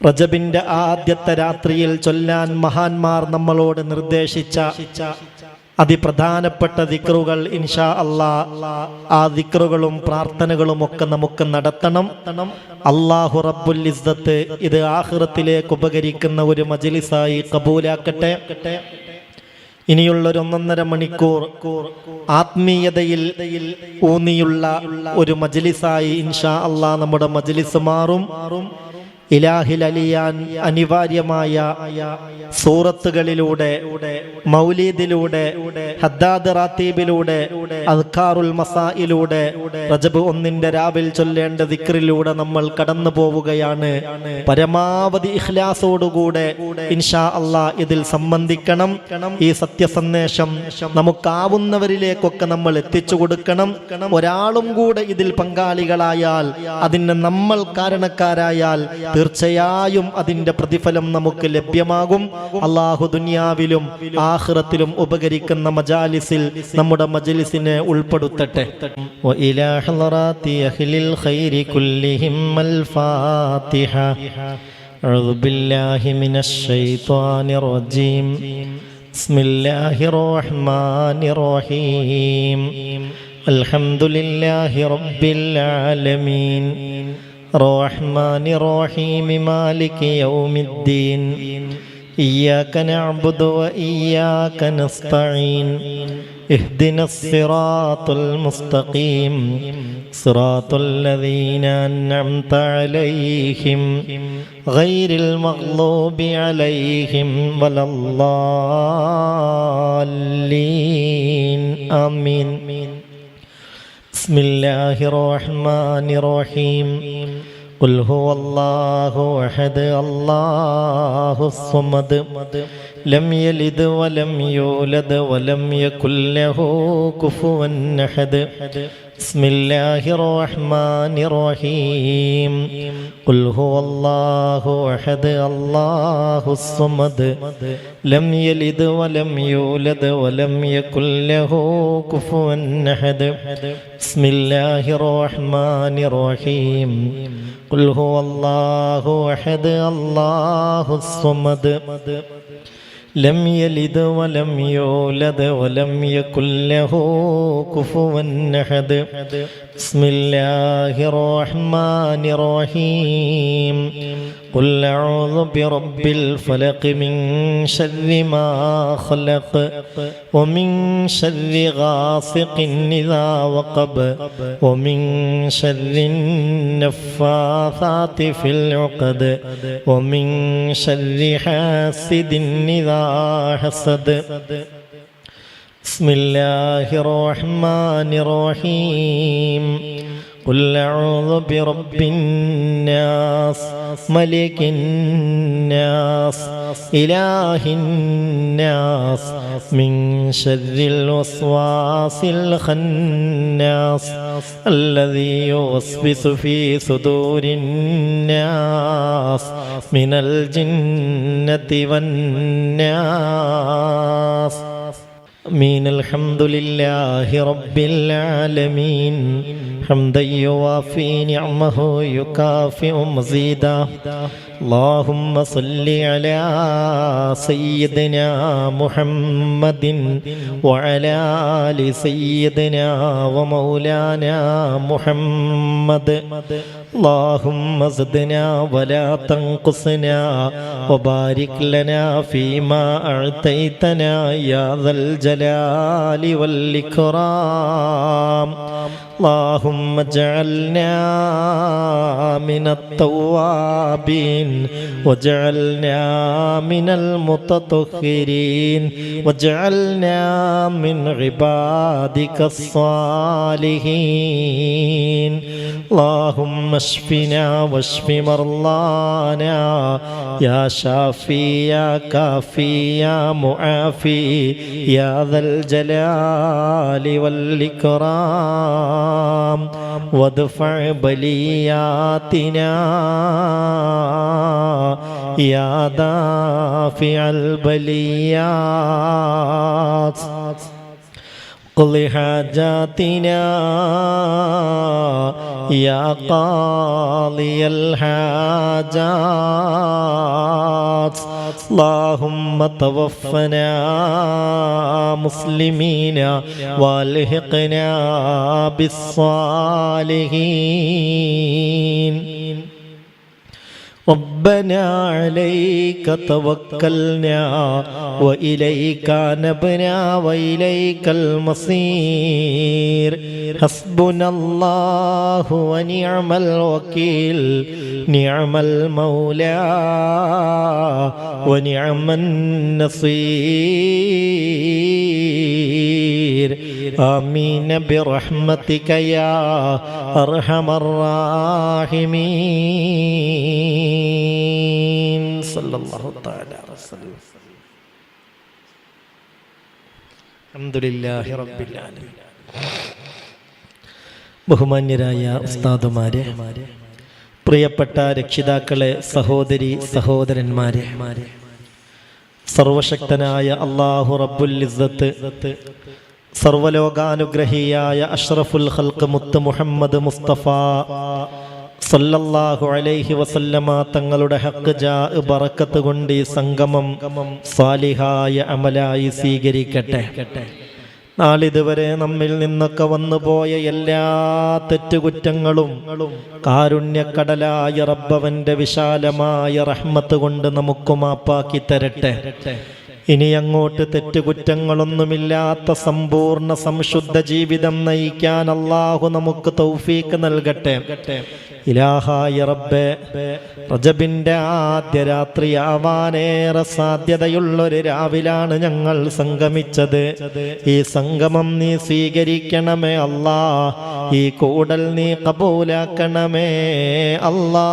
റജബിന്റെ ആദ്യത്തെ രാത്രിയിൽ ചൊല്ലാൻ മഹാന്മാർ നമ്മളോട് നിർദ്ദേശിച്ച അതിപ്രധാനപ്പെട്ട ദിക്റുകൾ ഇൻഷാ അല്ലാഹ് ആ ദിക്റുകളും പ്രാർത്ഥനകളും ഒക്കെ നമുക്ക് നടത്തണം. അല്ലാഹു റബ്ബുൽ ഇസ്സത്ത് ഇത് ആഖിറത്തിലേക്ക് ഉപകരിക്കുന്ന ഒരു മജ്ലിസായി കബൂലാക്കട്ടെ. ഇനിയുള്ളൊരു 1.5 മണിക്കൂർ ആത്മീയതയിൽ ഊന്നിയുള്ള ഒരു മജ്ലിസായി ഇൻഷാ അല്ലാഹ് നമ്മുടെ മജ്ലിസ് മാറും. ഇലാഹിൽ അലിയാൻ അനിവാര്യമായ സൂറത്തുകളിലൂടെ, മൗലീദിലൂടെ, ഹദ്ദാദ് റാത്തീബിലൂടെ, അദ്കാറുൽ മസായിലൂടെ, റജബ് 1 രാവിൽ ചൊല്ലേണ്ട ദിക്റിലൂടെ നമ്മൾ കടന്നു പോവുകയാണ്. പരമാവധി ഇഖ്ലാസോടുകൂടെ ഇൻഷാ അല്ലാഹ് ഇതിൽ സംബന്ധിക്കണം. ഈ സത്യസന്ദേശം നമുക്കാവുന്നവരിലേക്കൊക്കെ നമ്മൾ എത്തിച്ചു കൊടുക്കണം. ഒരാളും കൂടെ ഇതിൽ പങ്കാളികളായാൽ, അതിന് നമ്മൾ കാരണക്കാരായാൽ തീർച്ചയായും അതിന്റെ പ്രതിഫലം നമുക്ക് ലഭ്യമാകും. അല്ലാഹു ദുനിയാവിലും ആഖിറത്തിലും ഉപകരിക്കുന്ന മജാലിസിൽ നമ്മുടെ മജ്ലിസിനെ ഉൾപ്പെടുത്തട്ടെ. വഇലാ ഹളറാതി അഹ്ലിൽ ഖൈരി കുല്ലിഹിം അൽ ഫാത്തിഹ. അഊദു ബില്ലാഹി മിനശ് ശൈത്വാനിർ റജീം. ബിസ്മില്ലാഹിർ റഹ്മാനിർ റഹീം. അൽഹംദുലില്ലാഹി റബ്ബിൽ ആലമീൻ. الرحمن الرحيم مالك يوم الدين. إياك نعبد وإياك نستعين. اهدنا الصراط المستقيم صراط الذين أنعمت عليهم غير المغضوب عليهم ولا الضالين آمين. بسم الله الرحمن الرحيم. قل هو الله أحد الله الصمد لم يلد ولم يولد ولم يكن له كفوا أحد. بسم الله الرحمن الرحيم. قل هو الله أحد الله الصمد لم يلد ولم يولد ولم يكن له كفوا أحد. بسم الله الرحمن الرحيم. قل هو الله أحد الله الصمد لم يلد ولم يولد ولم يكن له كفوا أحد. بسم الله الرحمن الرحيم. قل أعوذ برب الفلق من شر ما خلق ومن شر غاسق إذا وقب ومن شر النفاثات في العقد ومن شر حاسد إذا حسد. بسم الله الرحمن الرحيم. قل أعوذ برب الناس ملك الناس إله الناس من شر الوسواس الخناس الذي يوسوس في صدور الناس من الجنة والناس. آمين. الحمد لله رب العالمين حمدا يوافي نعمه يكافئ مزيدا. اللهم صل على سيدنا محمد وعلى آل سيدنا ومولانا محمد. اللهم زدنا ولا تنقصنا وبارك لنا فيما أعطيتنا يا ذا الجلال والإكرام. اللهم اجعلنا من التوابين واجعلنا من المتطهرين واجعلنا من عبادك الصالحين. اللهم اشفنا واشف مرضانا يا شافي يا كافي يا معافي يا ذا الجلال والإكرام. وادفع بلياتنا يا دافع البليات. قل حاجاتنا يا قاضي الحاجات اللهم توفنا مسلمين والحقنا بالصالحين ربنا عليك توكلنا وإليك نبنا وإليك المصير حسبنا الله ونعم الوكيل نعم المولى ونعم النصير آمين برحمتك يا أرحم الراحمين صلى الله تعالى عليه وسلم الحمد لله رب العالمين. ബഹുമാന്യരായ ഉസ്താദുമാരെ, പ്രിയപ്പെട്ട രക്ഷിതാക്കളെ, സഹോദരി സഹോദരന്മാരെ, സർവശക്തനായ അല്ലാഹു റബ്ബുൽ ഇസ്സത്ത് സർവലോകാനുഗ്രഹിയായ അഷ്റഫുൽ ഖൽഖ് മുത്ത് മുഹമ്മദ് മുസ്തഫ സല്ലല്ലാഹു അലൈഹി വസല്ലമ തങ്ങളുടെ ഹഖ് ജാ ബറക്കത്ത് കൊണ്ട് ഈ സംഗമം സാലിഹായ അമലായി സ്വീകരിക്കട്ടെ. നാളിതുവരെ നമ്മിൽ നിന്നൊക്കെ വന്നുപോയ എല്ലാ തെറ്റുകുറ്റങ്ങളും കാരുണ്യക്കടലായ റബ്ബവന്റെ വിശാലമായ റഹ്മത്ത് കൊണ്ട് നമുക്ക് മാപ്പാക്കി തരട്ടെ. ഇനി അങ്ങോട്ട് തെറ്റുകുറ്റങ്ങളൊന്നുമില്ലാത്ത സമ്പൂർണ്ണ സംശുദ്ധ ജീവിതം നയിക്കാൻ അല്ലാഹു നമുക്ക് തൗഫീക്ക് നൽകട്ടെ. ഇലാഹായ റബ്ബേ, റജബിന്റെ ആദ്യ രാത്രിയാവാനേറെ സാധ്യതയുള്ളൊരു രാവിലാണ് ഞങ്ങൾ സംഗമിച്ചത്. ഈ സംഗമം നീ സ്വീകരിക്കണമേ അല്ലാ, ഈ കൂടൽ നീ കബൂലാക്കണമേ അല്ലാ.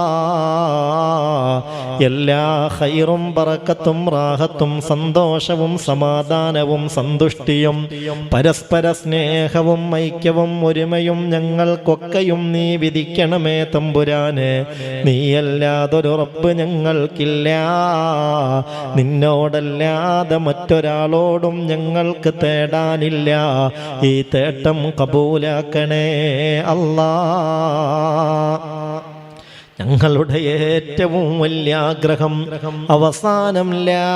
എല്ലാ ഖൈറും ബറക്കത്തും റാഹത്തും സന്തോഷവും സമാധാനവും സന്തുഷ്ടിയും പരസ്പര സ്നേഹവും ഐക്യവും ഒരുമയും ഞങ്ങൾക്കൊക്കെയും നീ വിധിക്കണമേ തമ്പുരാനെ. നീയല്ലാതൊരു റബ്ബ് ഞങ്ങൾക്കില്ല, നിന്നോടല്ലാതെ മറ്റൊരാളോടും ഞങ്ങൾക്ക് തേടാനില്ല. ഈ തേട്ടം കബൂലാക്കണേ അല്ലാ. ഞങ്ങളുടെ ഏറ്റവും വലിയ ആഗ്രഹം അവസാനം ലാ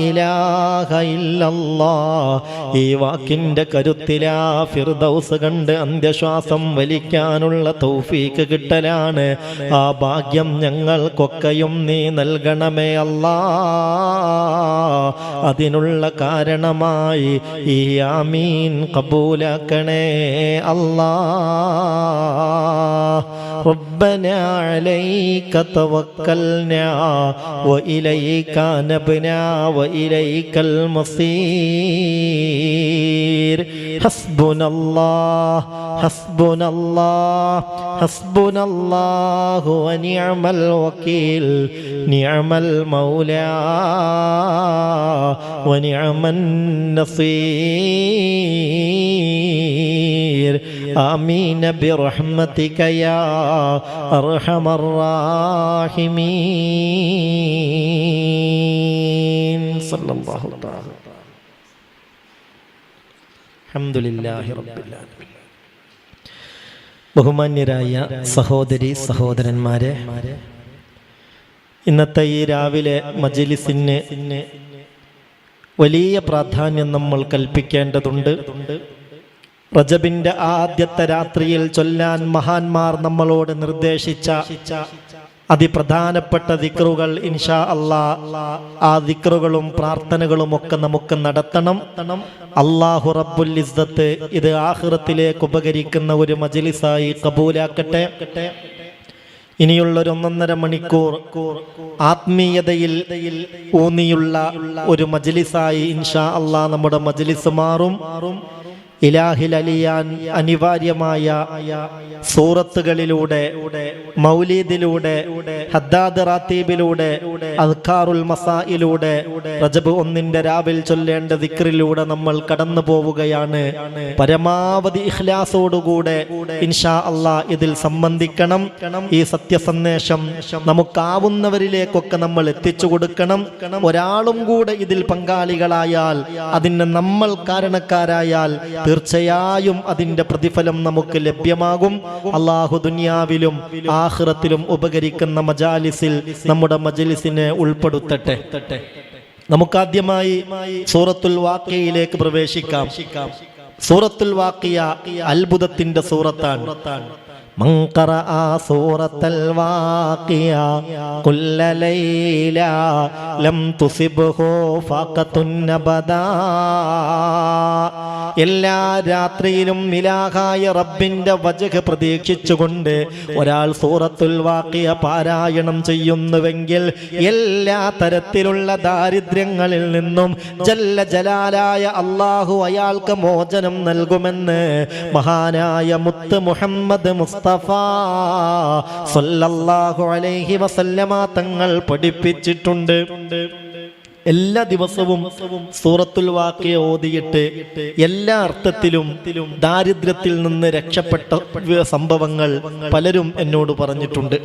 ഇലാഹ ഇല്ലല്ലാഹ് ഈ വാക്കിൻ്റെ കരുത്തിലാ ഫിർദൗസ് കണ്ട് അന്ത്യശ്വാസം വലിക്കാനുള്ള തൗഫീക്ക് കിട്ടലാണ്. ആ ഭാഗ്യം ഞങ്ങൾക്കൊക്കെയും നീ നൽകണമേ അല്ലാ. അതിനുള്ള കാരണമായി ഈ ആമീൻ കബൂലാക്കണേ അല്ലാ. ربنا عليك توكلنا وإليك نبنا وإليك المصير حسبنا الله حسبنا الله حسبنا الله ونعم الوكيل نعم المولى ونعم النصير آمين برحمتك يا أرحم الراحمين صلى الله تعالى الحمد لله رب العالمين. ബഹുമാന്യരായ സഹോദരി സഹോദരന്മാരെ, ഇന്നത്തെ ഈ രാവിലെ മജ്‌ലിസിന് വലിയ പ്രാധാന്യം നമ്മൾ കൽപ്പിക്കേണ്ടതുണ്ട്. റജബിന്റെ ആദ്യത്തെ രാത്രിയിൽ ചൊല്ലാൻ മഹാന്മാർ നമ്മളോട് നിർദ്ദേശിച്ച അതിപ്രധാനപ്പെട്ട ദിക്റുകൾ ഇൻഷാ അല്ലാഹ്, ആ ദിക്റുകളും പ്രാർത്ഥനകളും ഒക്കെ നമുക്ക് നടത്തണം. അല്ലാഹു റബ്ബുൽ ഇസ്സത്ത് ഇത് ആഖിറത്തിലേക്ക് ഉപകരിക്കുന്ന ഒരു മജ്‌ലിസായി കബൂലാക്കട്ടെ. ഇനിയുള്ളൊരു 1.5 മണിക്കൂർ ആത്മീയതയിൽ ഊന്നിയുള്ള ഒരു മജ്‌ലിസായി ഇൻഷാ അല്ലാഹ് നമ്മുടെ മജ്‌ലിസ് മാറും. ഇലാഹിൽ അലിയാൻ അനിവാര്യമായ സൂറത്തുകളിലൂടെ, മൗലീദിലൂടെ, ഹദ്ദാദ് റാത്തീബിലൂടെ, അദ്കാറുൽ മസായിലൂടെ, റജബ് 1 രാവിൽ ചൊല്ലേണ്ട ദിക്റിലൂടെ നമ്മൾ കടന്നു പോവുകയാണ്. പരമാവധി ഇഖ്ലാസോടുകൂടെ ഇൻഷാ അല്ലാഹ് ഇതിൽ സംബന്ധിക്കണം. ഈ സത്യസന്ദേശം നമുക്കാവുന്നവരിലേക്കൊക്കെ നമ്മൾ എത്തിച്ചു കൊടുക്കണം. ഒരാളും കൂടെ ഇതിൽ പങ്കാളികളായാൽ, അതിന് നമ്മൾ കാരണക്കാരായാൽ തീർച്ചയായും അതിൻ്റെ പ്രതിഫലം നമുക്ക് ലഭ്യമാകും. അള്ളാഹു ദുനിയാവിലും ആഖിറത്തിലും ഉപകരിക്കുന്ന മജാലിസിൽ നമ്മുടെ മജ്ലിസിനെ ഉൾപ്പെടുത്തട്ടെ. നമുക്കാദ്യമായി സൂറത്തുൽ വാഖിയയിലേക്ക് പ്രവേശിക്കാം. സൂറത്തുൽ വാഖിയ അത്ഭുതത്തിന്റെ സൂറത്താണ്. من قرأ سورة الواقعة كل ليلة لم تصبه فاقة أبدا. എല്ലാ രാത്രിയിലും ഇലാഹായ റബ്ബിന്റെ വജഹ് പ്രതീക്ഷിച്ചുകൊണ്ട് ഒരാൾ സൂറത്തുൽ വാഖിയ പാരായണം ചെയ്യുന്നുവെങ്കിൽ എല്ലാ തരത്തിലുള്ള ദാരിദ്ര്യങ്ങളിൽ നിന്നും ജല്ല ജലാലായ അല്ലാഹു അയാൾക്ക് മോചനം നൽകുമെന്ന് മഹാനായ മുത്ത് മുഹമ്മദ് മുസ്തഫ സല്ലല്ലാഹു അലൈഹി വസല്ലമ തങ്ങൾ പഠിപ്പിച്ചിട്ടുണ്ട്. എല്ലാ ദിവസവും സൂറത്തുൽ വാഖിയ ഓതിയിട്ട് എല്ലാ അർത്ഥത്തിലും ദാരിദ്ര്യത്തിൽ നിന്ന് രക്ഷപ്പെട്ട സംഭവങ്ങൾ പലരും എന്നോട് പറഞ്ഞിട്ടുണ്ട്.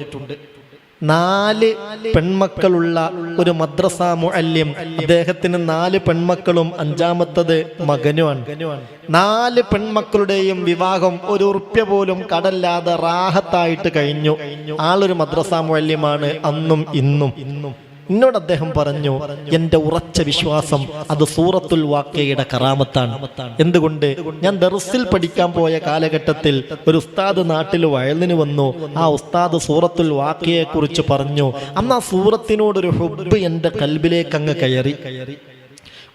4 പെൺമക്കളുള്ള ഒരു മദ്രസ മുഅല്ലിം, അദ്ദേഹത്തിന് 4 പെൺമക്കളും 5ാമത്തത് മകനുമാണ്. 4 പെൺമക്കളുടെയും വിവാഹം ഒരു ഉറുപ്യ പോലും കടല്ലാതെ റാഹത്തായിട്ട് കഴിഞ്ഞു. ആളൊരു മദ്രസ മുഅല്ലിമാണ് അന്നും ഇന്നും. എന്നോട് അദ്ദേഹം പറഞ്ഞു, എൻ്റെ ഉറച്ച വിശ്വാസം അത് സൂറത്തുൽ വാഖിയയുടെ കറാമത്താണ്. എന്തുകൊണ്ട്? ഞാൻ ദർസിൽ പഠിക്കാൻ പോയ കാലഘട്ടത്തിൽ ഒരു ഉസ്താദ് നാട്ടിൽ വയലിന് വന്നു. ആ ഉസ്താദ് സൂറത്തുൽ വാഖിയയെ കുറിച്ച് പറഞ്ഞു. അന്ന് ആ സൂറത്തിനോടൊരു ഹുബ്ബ് എൻ്റെ കൽബിലേക്ക് അങ്ങ് കയറി.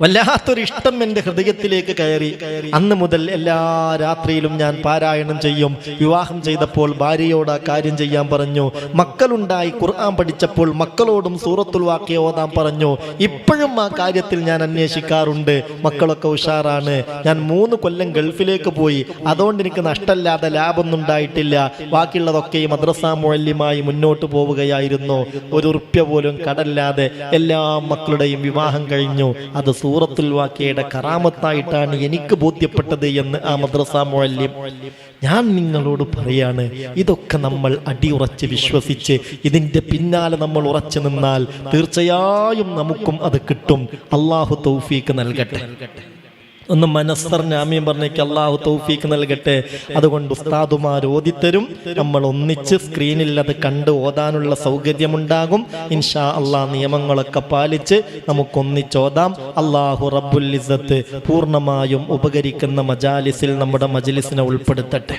വല്ലാത്തൊരു ഇഷ്ടം എൻ്റെ ഹൃദയത്തിലേക്ക് കയറി. അന്ന് മുതൽ എല്ലാ രാത്രിയിലും ഞാൻ പാരായണം ചെയ്യും. വിവാഹം ചെയ്തപ്പോൾ ഭാര്യയോട് ആ കാര്യം ചെയ്യാൻ പറഞ്ഞു. മക്കളുണ്ടായി ഖുർആൻ പഠിച്ചപ്പോൾ മക്കളോടും സൂറത്തുൽ വാഖിയ ഓതാൻ പറഞ്ഞു. ഇപ്പോഴും ആ കാര്യത്തിൽ ഞാൻ അന്വേഷിക്കാറുണ്ട്. മക്കളൊക്കെ ഉഷാറാണ്. ഞാൻ 3 കൊല്ലം ഗൾഫിലേക്ക് പോയി. അതുകൊണ്ട് എനിക്ക് നഷ്ടമില്ലാതെ ലാഭമൊന്നും ഉണ്ടായിട്ടില്ല. ബാക്കിയുള്ളതൊക്കെ ഈ മദ്രസ മുഅല്ലിമായി മുന്നോട്ട് പോവുകയായിരുന്നു. ഒരു ഉറുപ്യ പോലും കടല്ലാതെ എല്ലാ മക്കളുടെയും വിവാഹം കഴിഞ്ഞു. അത് സൂറത്തുൽ വാഖിയയുടെ കറാമത്തായിട്ടാണ് എനിക്ക് ബോധ്യപ്പെട്ടത് എന്ന് ആ മദ്രസ മുഅല്ലിം. ഞാൻ നിങ്ങളോട് പറയാണ്, ഇതൊക്കെ നമ്മൾ അടിയുറച്ച് വിശ്വസിച്ച് ഇതിൻ്റെ പിന്നാലെ നമ്മൾ ഉറച്ചു നിന്നാൽ തീർച്ചയായും നമുക്കും അത് കിട്ടും. അള്ളാഹു തൗഫീക്ക് നൽകട്ടെ. ഒന്ന് മനസ്സറിഞ്ഞ് ആമീൻ പറഞ്ഞേക്ക്. അള്ളാഹു തൗഫീക്ക് നൽകട്ടെ. അതുകൊണ്ട് ഉസ്താദുമാർ ഓതിത്തരും. നമ്മൾ ഒന്നിച്ച് സ്ക്രീനിൽ അത് കണ്ട് ഓതാനുള്ള സൗകര്യമുണ്ടാകും. ഇൻഷാ അള്ളാഹ് നിയമങ്ങളൊക്കെ പാലിച്ച് നമുക്കൊന്നിച്ചോതാം. അള്ളാഹു റബ്ബുൽ ഇസ്സത്ത് പൂർണ്ണമായും ഉപകരിക്കുന്ന മജാലിസിൽ നമ്മുടെ മജ്ലിസിനെ ഉൾപ്പെടുത്തട്ടെ.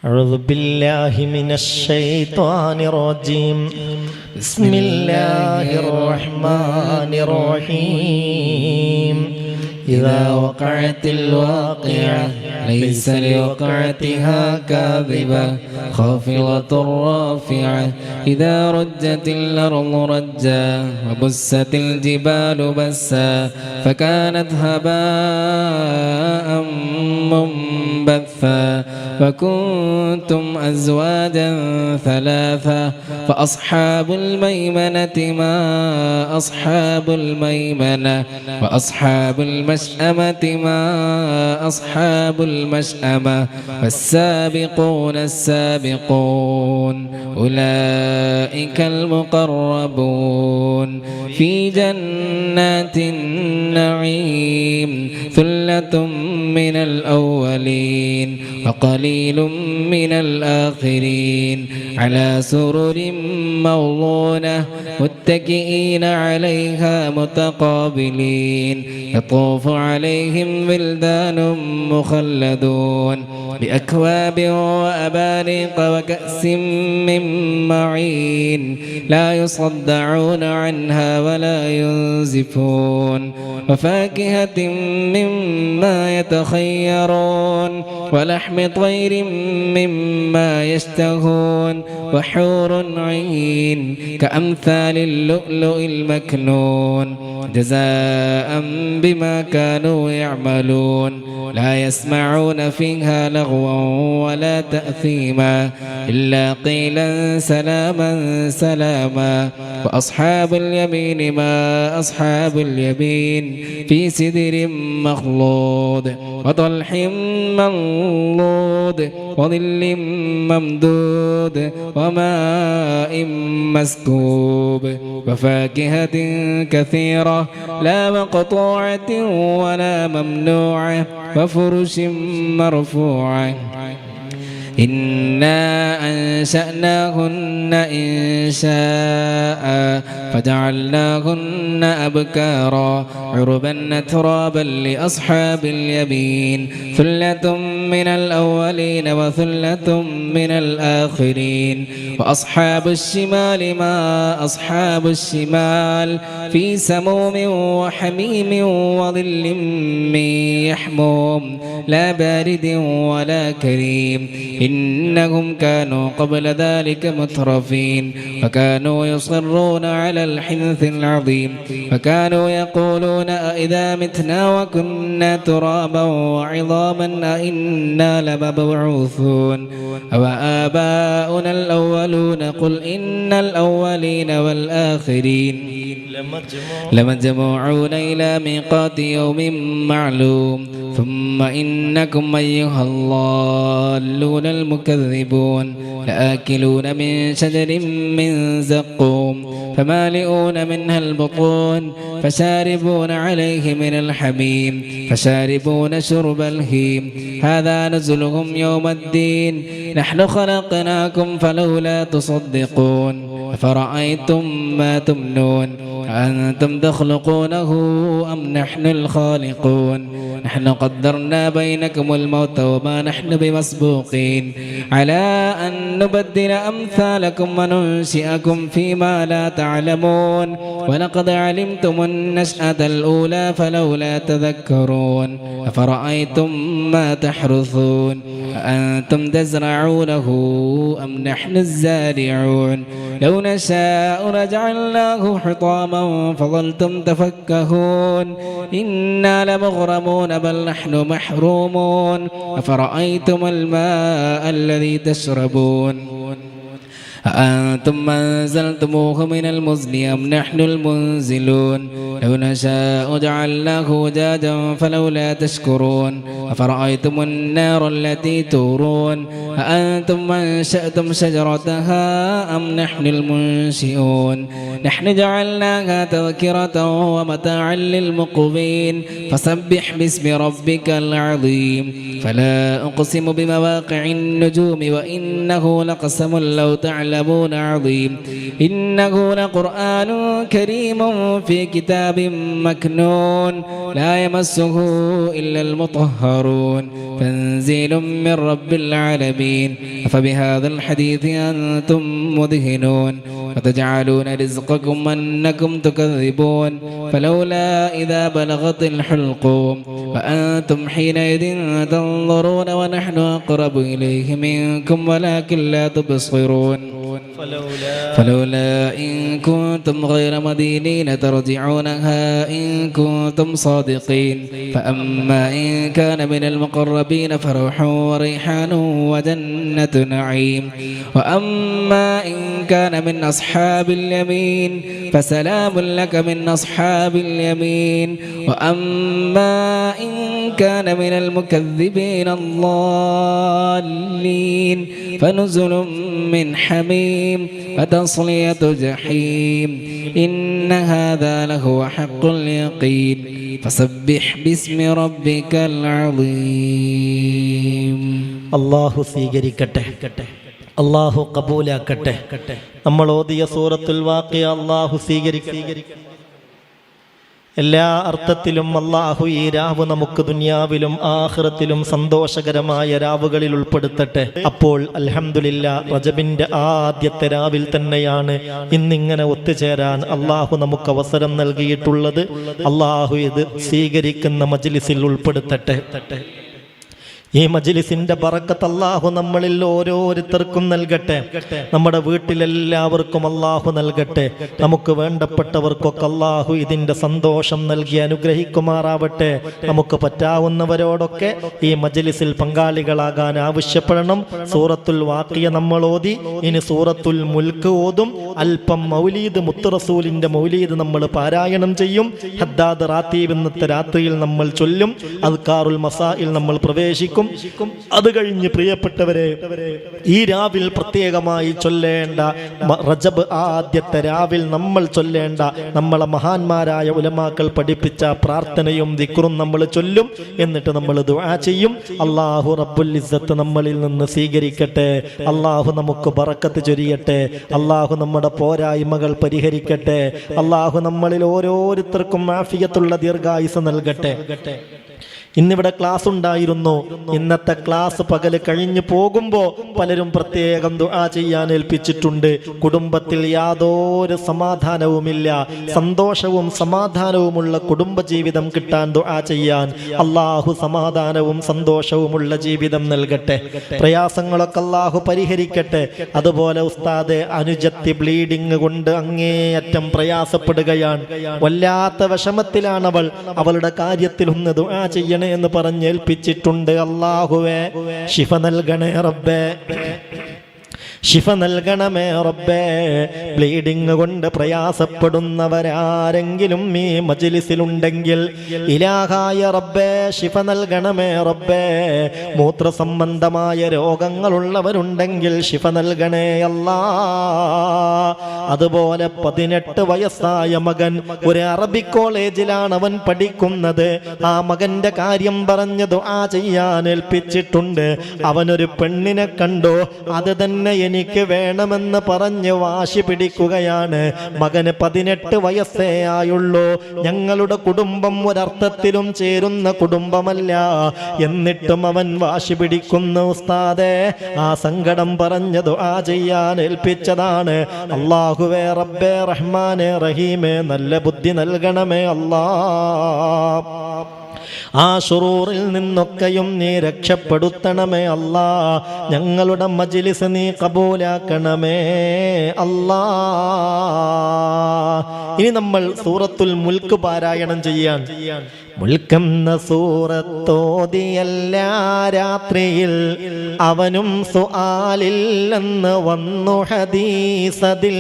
أعوذ بالله من الشيطان الرجيم. بسم الله الرحمن الرحيم. إذا وقعت الواقعة ليس لوقعتها كاذبة خافضة رافعة إذا رجت الأرض رجا وبست الجبال بسا فكانت هباء منبثا وكنتم أزواجا ثلاثا فأصحاب الميمنة ما أصحاب الميمنة وأصحاب المشأمة ما أصحاب المشأمة والسابقون السابقون أولئك المقربون في جنات النعيم ثلة من الأولين وقليل من الآخرين على سرر موضونة متكئين عليها متقابلين يطوف عليهم ولدان مخلدون بأكواب وأباريق وكأس من معين لا يصدعون عنها ولا ينزفون وفاكهة مما يتخيرون ولحم طير مما يشتهون وحور عين كأمثال اللؤلؤ المكنون جزاء بما كانوا يعملون لا يسمعون فيها لغوا ولا تأثيما إلا قيلا سلاما سلاما وأصحاب اليمين ما أصحاب اليمين في سدر مخضود منضود وطلح منضود وظل ممدود وماء مسكوب وفاكهة كثيرة لا مقطوعة ولا ممنوعة وفرش مرفوعة إنا أنشأناهن إنشاء فجعلناهن أبكارا عربا أترابا لأصحاب اليمين ثلة من الأولين وثلة من الآخرين وأصحاب الشمال ما أصحاب الشمال في سموم وحميم وظل من يحموم لا بارد ولا كريم إنهم كانوا قبل ذلك مترفين فكانوا يصرون على الحنث العظيم فكانوا يقولون أئذا متنا وكنا ترابا وعظاما أئنا لمبعوثون أو آباؤنا الأولون قل إن الأولين والآخرين لمجموعون إلى ميقات يوم معلوم ثم إنكم أيها الضالون المكذبون لآكلون من شجر من زقوم فمالئون منها البطون فشاربون عليه من الحميم فشاربون شرب الهيم هذا نزلهم يوم الدين نحن خلقناكم فلولا تصدقون أفرأيتم ما تمنون أنتم تخلقونه أم نحن الخالقون نحن قدرنا بينكم الموت وما نحن بمسبوقين على أن نبدل أمثالكم وننشئكم فيما لا تعلمون ولقد علمتم النشأة الأولى فلولا تذكرون أفرأيتم ما تحرثون أأنتم تزرعونه أم نحن الزارعون لو نشاء لجعلناه حطاما فظلتم تفكهون إنا لمغرمون بل نحن محرومون أفرأيتم الماء الذي تشربون أأنتم أنزلتموه من المزن أم نحن المنزلون لو نشاء جعلناه أجاجا فلولا تشكرون أفرأيتم النار التي تورون أأنتم أنشأتم شجرتها أم نحن المنشئون نحن جعلناها تذكرة ومتاعا للمقوين فسبح باسم ربك العظيم فلا أقسم بمواقع النجوم وإنه لقسم لو تعلمون عظيم إنه لقرآن كريم في كتاب مكنون لا يمسه إلا المطهرون تنزيل من رب العالمين أفبهذا الحديث أنتم مدهنون وتجعلون رزقكم أنكم تكذبون فلولا إذا بلغت الحلقوم وأنتم حينئذ تنظرون ونحن أقرب إليه منكم ولكن لا تبصرون فلولا إن كنتم غير مدينين ترجعونها إن كنتم صادقين فأما إن كان من المقربين فروح وريحان وجنة نعيم وأما إن كان من أصحاب اليمين فسلام لك من أصحاب اليمين وأما إن كان من المكذبين الضالين فنزل من حميم وتصلية جحيم إن هذا لهو حق اليقين فسبح باسم ربك العظيم അള്ളാഹു സ്വീകരിക്കട്ടെ, അള്ളാഹു കബൂലാക്കട്ടെ. നമ്മൾ ഓതിയ സൂറത്തുൽ വാഖിയ അള്ളാഹു സ്വീകരിക്കട്ടെ. എല്ലാ അർത്ഥത്തിലും അള്ളാഹു ഈ രാവ് നമുക്ക് ദുനിയാവിലും ആഖിറത്തിലും സന്തോഷകരമായ രാവുകളിൽ ഉൾപ്പെടുത്തട്ടെ. അപ്പോൾ അൽഹംദുലില്ലാ, റജബിന്റെ ആദ്യത്തെ രാവിൽ തന്നെയാണ് ഇന്നിങ്ങനെ ഒത്തുചേരാൻ അള്ളാഹു നമുക്ക് അവസരം നൽകിയിട്ടുള്ളത്. അള്ളാഹു ഇത് സ്വീകരിക്കുന്ന മജ്ലിസിൽ ഉൾപ്പെടുത്തട്ടെ. ഈ മജ്ലിസിന്റെ ബറക്കത്ത് അല്ലാഹു നമ്മളിൽ ഓരോരുത്തർക്കും നൽകട്ടെ. നമ്മുടെ വീട്ടിലെല്ലാവർക്കും അല്ലാഹു നൽകട്ടെ. നമുക്ക് വേണ്ടപ്പെട്ടവർക്കൊക്കെ അല്ലാഹു ഇതിന്റെ സന്തോഷം നൽകി അനുഗ്രഹിക്കുമാറാവട്ടെ. നമുക്ക് പറ്റാവുന്നവരോടൊക്കെ ഈ മജ്ലിസിൽ പങ്കാളികളാകാൻ ആവശ്യപ്പെടണം. സൂറത്തുൽ വാഖിയ നമ്മൾ ഓതി, ഇനി സൂറത്തുൽ മുൽക്ക് ഓതും. അല്പം മൗലീദ്, മുത്തുറസൂലിന്റെ മൗലീദ് നമ്മൾ പാരായണം ചെയ്യും. ഹദ്ദാദ് റാത്തീബ് ഇന്നത്തെ രാത്രിയിൽ നമ്മൾ ചൊല്ലും. അദ്കാറുൽ മസാഇൽ നമ്മൾ പ്രവേശിക്കും. അത് കഴിഞ്ഞ് പ്രിയപ്പെട്ടവരെ, ഈ രാവിൽ പ്രത്യേകമായി ചൊല്ലേണ്ട റജബ് ആദ്യത്തെ രാവിൽ നമ്മൾ ചൊല്ലേണ്ട നമ്മളെ മഹാന്മാരായ ഉലമാക്കൾ പഠിപ്പിച്ച പ്രാർത്ഥനയും ദിക്റും നമ്മൾ ചൊല്ലും. എന്നിട്ട് നമ്മൾ ദുആ ചെയ്യും. അല്ലാഹു റബ്ബുൽ ഇസ്സത്ത് നമ്മളിൽ നിന്ന് സ്വീകരിക്കട്ടെ. അല്ലാഹു നമുക്ക് ബറക്കത്ത് ചൊരിയട്ടെ. അല്ലാഹു നമ്മുടെ പോരായ്മകൾ പരിഹരിക്കട്ടെ. അല്ലാഹു നമ്മളിൽ ഓരോരുത്തർക്കും ആഫിയത്തുള്ള ദീർഘായുസ് നൽകട്ടെ. ഇന്നിവിടെ ക്ലാസ് ഉണ്ടായിരുന്നു. ഇന്നത്തെ ക്ലാസ് പകല് കഴിഞ്ഞു പോകുമ്പോൾ പലരും പ്രത്യേകം ദുആ ചെയ്യാൻ ഏൽപ്പിച്ചിട്ടുണ്ട്. കുടുംബത്തിൽ യാതൊരു സമാധാനവുമില്ല, സന്തോഷവും സമാധാനവുമുള്ള കുടുംബജീവിതം കിട്ടാൻ ദുആ ചെയ്യാൻ അല്ലാഹു സമാധാനവും സന്തോഷവുമുള്ള ജീവിതം നൽകട്ടെ. പ്രയാസങ്ങളൊക്കെ അല്ലാഹു പരിഹരിക്കട്ടെ. അതുപോലെ ഉസ്താദ് അനുജത്തി ബ്ലീഡിങ് കൊണ്ട് അങ്ങേയറ്റം പ്രയാസപ്പെടുകയാണ്. വല്ലാത്ത വിഷമത്തിലാണവൾ. അവളുടെ കാര്യത്തിൽ ഒന്ന് ദുആ ചെയ്യണേ എന്ന് പറഞ്ഞേൽപ്പിച്ചിട്ടുണ്ട്. അല്ലാഹുവേ ശിഫ നൽകണേ റബ്ബേ, ശിഫ നൽകണമേ റബ്ബേ. ബ്ലീഡിങ് കൊണ്ട് പ്രയാസപ്പെടുന്നവരാരെങ്കിലും ഈ മജ്ലിസിലുണ്ടെങ്കിൽ ഇലാഹായ റബ്ബേ ശിഫ നൽകണമേ റബ്ബേ. മൂത്ര സംബന്ധമായ രോഗങ്ങളുള്ളവരുണ്ടെങ്കിൽ ശിഫ നൽകണേ അല്ലാ. അതുപോലെ 18 വയസ്സായ മകൻ, ഒരു അറബിക് കോളേജിലാണ് അവൻ പഠിക്കുന്നത്. ആ മകന്റെ കാര്യം പറഞ്ഞ് ദുആ ചെയ്യാൻ ഏൽപ്പിച്ചിട്ടുണ്ട്. അവനൊരു പെണ്ണിനെ കണ്ടു, അത് തന്നെ എനിക്ക് വേണമെന്ന് പറഞ്ഞ് വാശി പിടിക്കുകയാണ്. മകന് 18 വയസ്സേ ആയുള്ളൂ. ഞങ്ങളുടെ കുടുംബം ഒരർത്ഥത്തിലും ചേരുന്ന കുടുംബമല്ല. എന്നിട്ടും അവൻ വാശി പിടിക്കുന്നു. ഉസ്താദേ, ആ സങ്കടം പറഞ്ഞ് ദുആ ചെയ്യാൻ ഏൽപ്പിച്ചതാണ്. അല്ലാഹുവേ റബ്ബേ റഹ്മാനേ റഹീമേ, നല്ല ബുദ്ധി നൽകണമേ അല്ലാ. ആ ശുറൂറിൽ നിന്നൊക്കെയും നീ രക്ഷപ്പെടുത്തണമേ അല്ലാ. ഞങ്ങളുടെ മജ്ലിസ് നീ കബൂലാക്കണമേ അല്ലാ. ഇനി നമ്മൾ സൂറത്തുൽ മുൽക്ക് പാരായണം ചെയ്യാൻ. മുൽക്കെന്ന സൂറത്തോതിയല്ല രാത്രിയിൽ അവനും സുആലില്ലെന്ന് വന്നു ഹദീസതിൽ.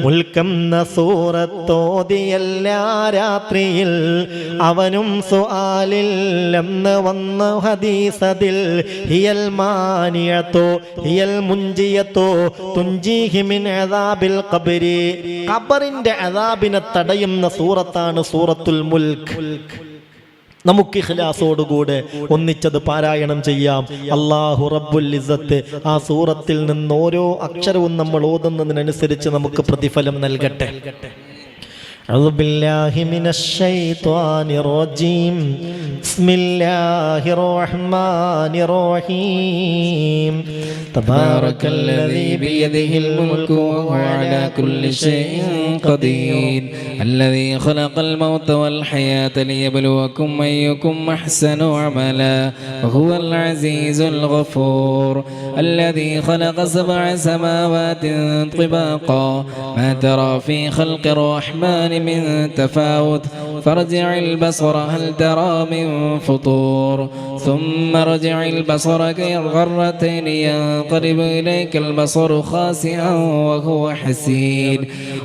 മുൽക്കെന്ന സൂറത്തോതിയല്ല രാത്രിയിൽ അവനും സുആലില്ലെന്ന് വന്നു ഹദീസതിൽ. ഹിയൽ മാനിയത്തോ ഹിയൽ മുൻജിയത്തോ തുൻജീഹി മിൻ അദാബിൽ ഖബരി. ഖബറിന്റെ അദാബിനെ തടയുന്ന സൂറത്താണ് സൂറത്തുൽ മുൽക്ക്. നമുക്ക് ഇഖ്ലാസോടുകൂടെ ഒന്നിച്ചത് പാരായണം ചെയ്യാം. അല്ലാഹു റബ്ബുൽ ഇസ്സത്ത് ആ സൂറത്തിൽ നിന്ന് ഓരോ അക്ഷരവും നമ്മൾ ഓതുന്നതിനനുസരിച്ച് നമുക്ക് പ്രതിഫലം നൽകട്ടെ. أعوذ بالله من الشيطان الرجيم. بسم الله الرحمن الرحيم. تبارك الذي بيده الملك وهو على كل شيء قدير. الذي خلق الموت والحياة ليبلوكم أيكم أحسن عملا وهو العزيز الغفور. الذي خلق 7 سماوات طباقا ما ترى في خلق الرحمن من تفاوت فارجع البصر هل ترى من فطور ثم ارجع البصر كرتين ينقلب إليك البصر خاسئا وهو حسير.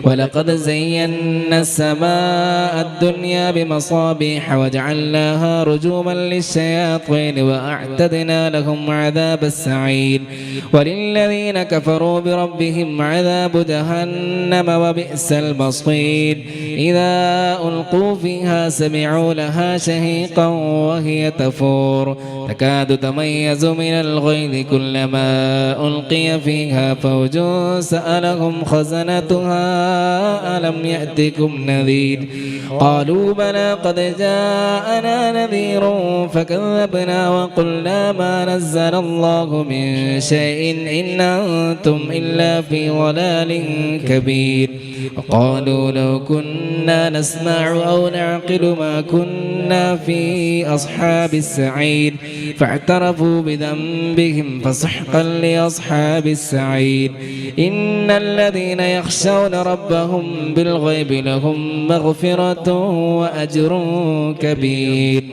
ولقد زينا السماء الدنيا بمصابيح وجعلناها رجوما للشياطين وأعتدنا لهم عذاب السعير. وللذين كفروا بربهم عذاب جهنم وبئس المصير. إذا ألقوا فيها سمعوا لها شهيقا وهي تفور تكاد تميز من الغيظ كلما ألقي فيها فوج سألهم خزنتها ألم يأتكم نذير قالوا بلى قد جاءنا نذير فكذبنا وقلنا ما نزل الله من شيء إن أنتم إلا في ضلال كبير. وقالوا لو كنا نسمع أو نعقل ما كنا في أصحاب السعير فاعترفوا بذنبهم فسحقا لأصحاب السعير إن الذين يخشون ربهم بالغيب لهم مغفرة وأجر كبير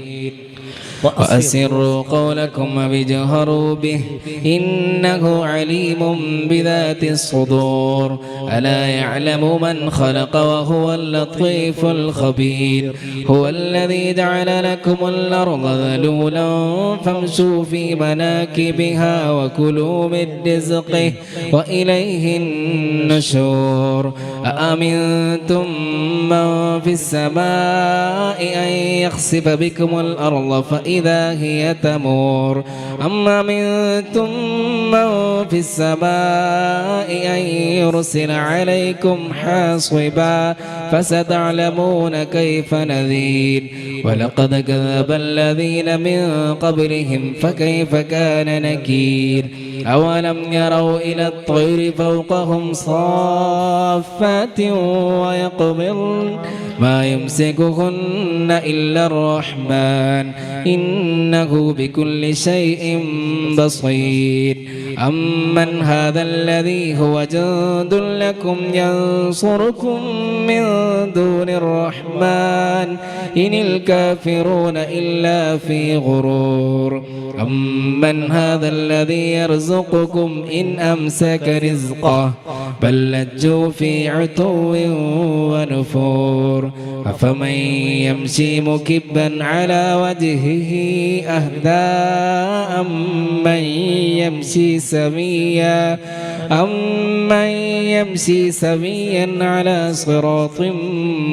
وأسروا قولكم واجهروا به إنه عليم بذات الصدور ألا يعلم من خلق وهو اللطيف الخبير هو الذي جعل لكم الأرض ذلولا فامشوا في مناكبها وكلوا من رزقه وإليه النشور أأمنتم من في السماء أن يخسف بكم الأرض فإذا هي تمور أم أمنتم من في السماء أن يرسل عليكم حاصبا فستعلمون كيف نذير ولقد كذب الذين من قبلهم فكيف كان نكير أولم يروا إلى الطير فوقهم صافات ويقبضن ما يمسكهن إلا الرحمن إنه بكل شيء بصير أمن هذا الذي هو جند لكم ينصركم من دون الرحمن إن الكافرون إلا في غرور أمن هذا الذي يرزقكم إن أمسك رزقه بل لجوا في عتو ونفور أفمن يمشي مكبا على وجهه أهدى أمن يمشي سويا على صراط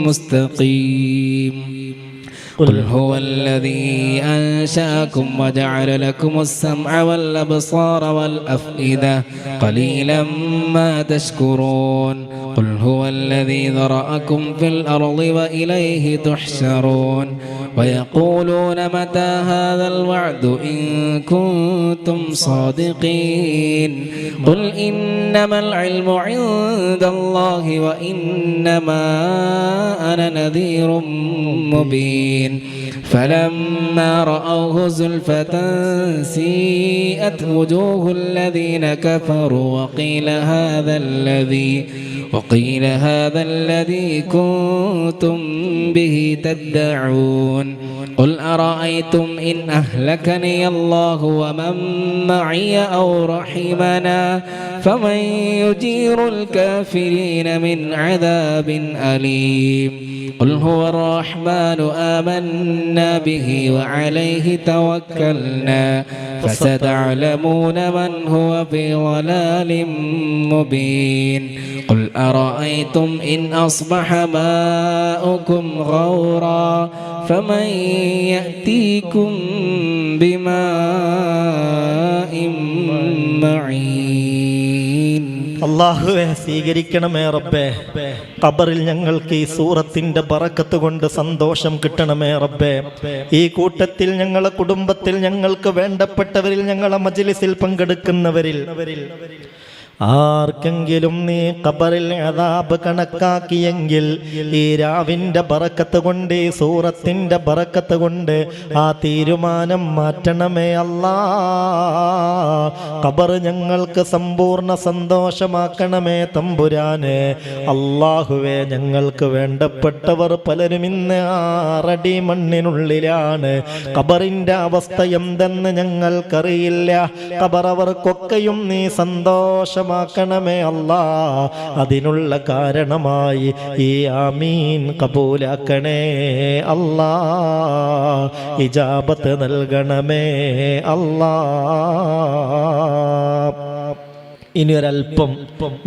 مستقيم قل هو الذي أنشأكم وجعل لكم السمع والأبصار والأفئدة قليلا ما تشكرون قل هو الذي ذرأكم في الأرض وإليه تحشرون ويقولون متى هذا الوعد إن كنتم صادقين قل إنما العلم عند الله وإنما أنا نذير مبين فلما رأوه زلفة سيئت وجوه الذين كفروا وقيل هذا الذي كنتم به تدعون قل أرأيتم إن أهلكني الله ومن معي أو رحمنا فمن يجير الكافرين من عذاب أليم قل هو الرحمن آمنا به وعليه توكلنا فستعلمون من هو في ضلال مبين قل أرأيتم إن أصبح ماؤكم غورا فمن يأتيكم بماء معين അല്ലാഹുവേ സ്വീകരിക്കണമേ റബ്ബേ. ഖബറിൽ ഞങ്ങൾക്ക് ഈ സൂറത്തിന്റെ ബറക്കത്ത് കൊണ്ട് സന്തോഷം കിട്ടണമേ റബ്ബേ. ഈ കൂട്ടത്തിൽ ഞങ്ങളെ കുടുംബത്തിൽ ഞങ്ങൾക്ക് വേണ്ടപ്പെട്ടവരിൽ ഞങ്ങളെ മജ്ലിസിൽ പങ്കെടുക്കുന്നവരിൽ ആർക്കെങ്കിലും നീ ഖബറിൽ അദാബ് കണക്കാക്കിയെങ്കിൽ ഈ രാവിന്റെ ബറക്കത്ത് കൊണ്ട് ഈ സൂറത്തിന്റെ ബറക്കത്ത് കൊണ്ട് ആ തീരുമാനം മാറ്റണമേ അല്ലാ. ഖബർ ഞങ്ങൾക്ക് സമ്പൂർണ്ണ സന്തോഷമാക്കണമേ തമ്പുരാനെ. അല്ലാഹുവേ, ഞങ്ങൾക്ക് വേണ്ടപ്പെട്ടവർ പലരും ഇന്ന് 6 അടി മണ്ണിനുള്ളിലാണ്. ഖബറിന്റെ അവസ്ഥ എന്തെന്ന് ഞങ്ങൾക്കറിയില്ല. ഖബർ അവർക്കൊക്കെയും നീ സന്തോഷമാക്കണമേ അല്ലാ. അതിനുള്ള കാരണമായി ഈ ആമീൻ കബൂലാക്കണേ അല്ലാ. ഇജാബത്ത് നൽകണമേ അല്ലാ. ഇനി ഒരൽപ്പം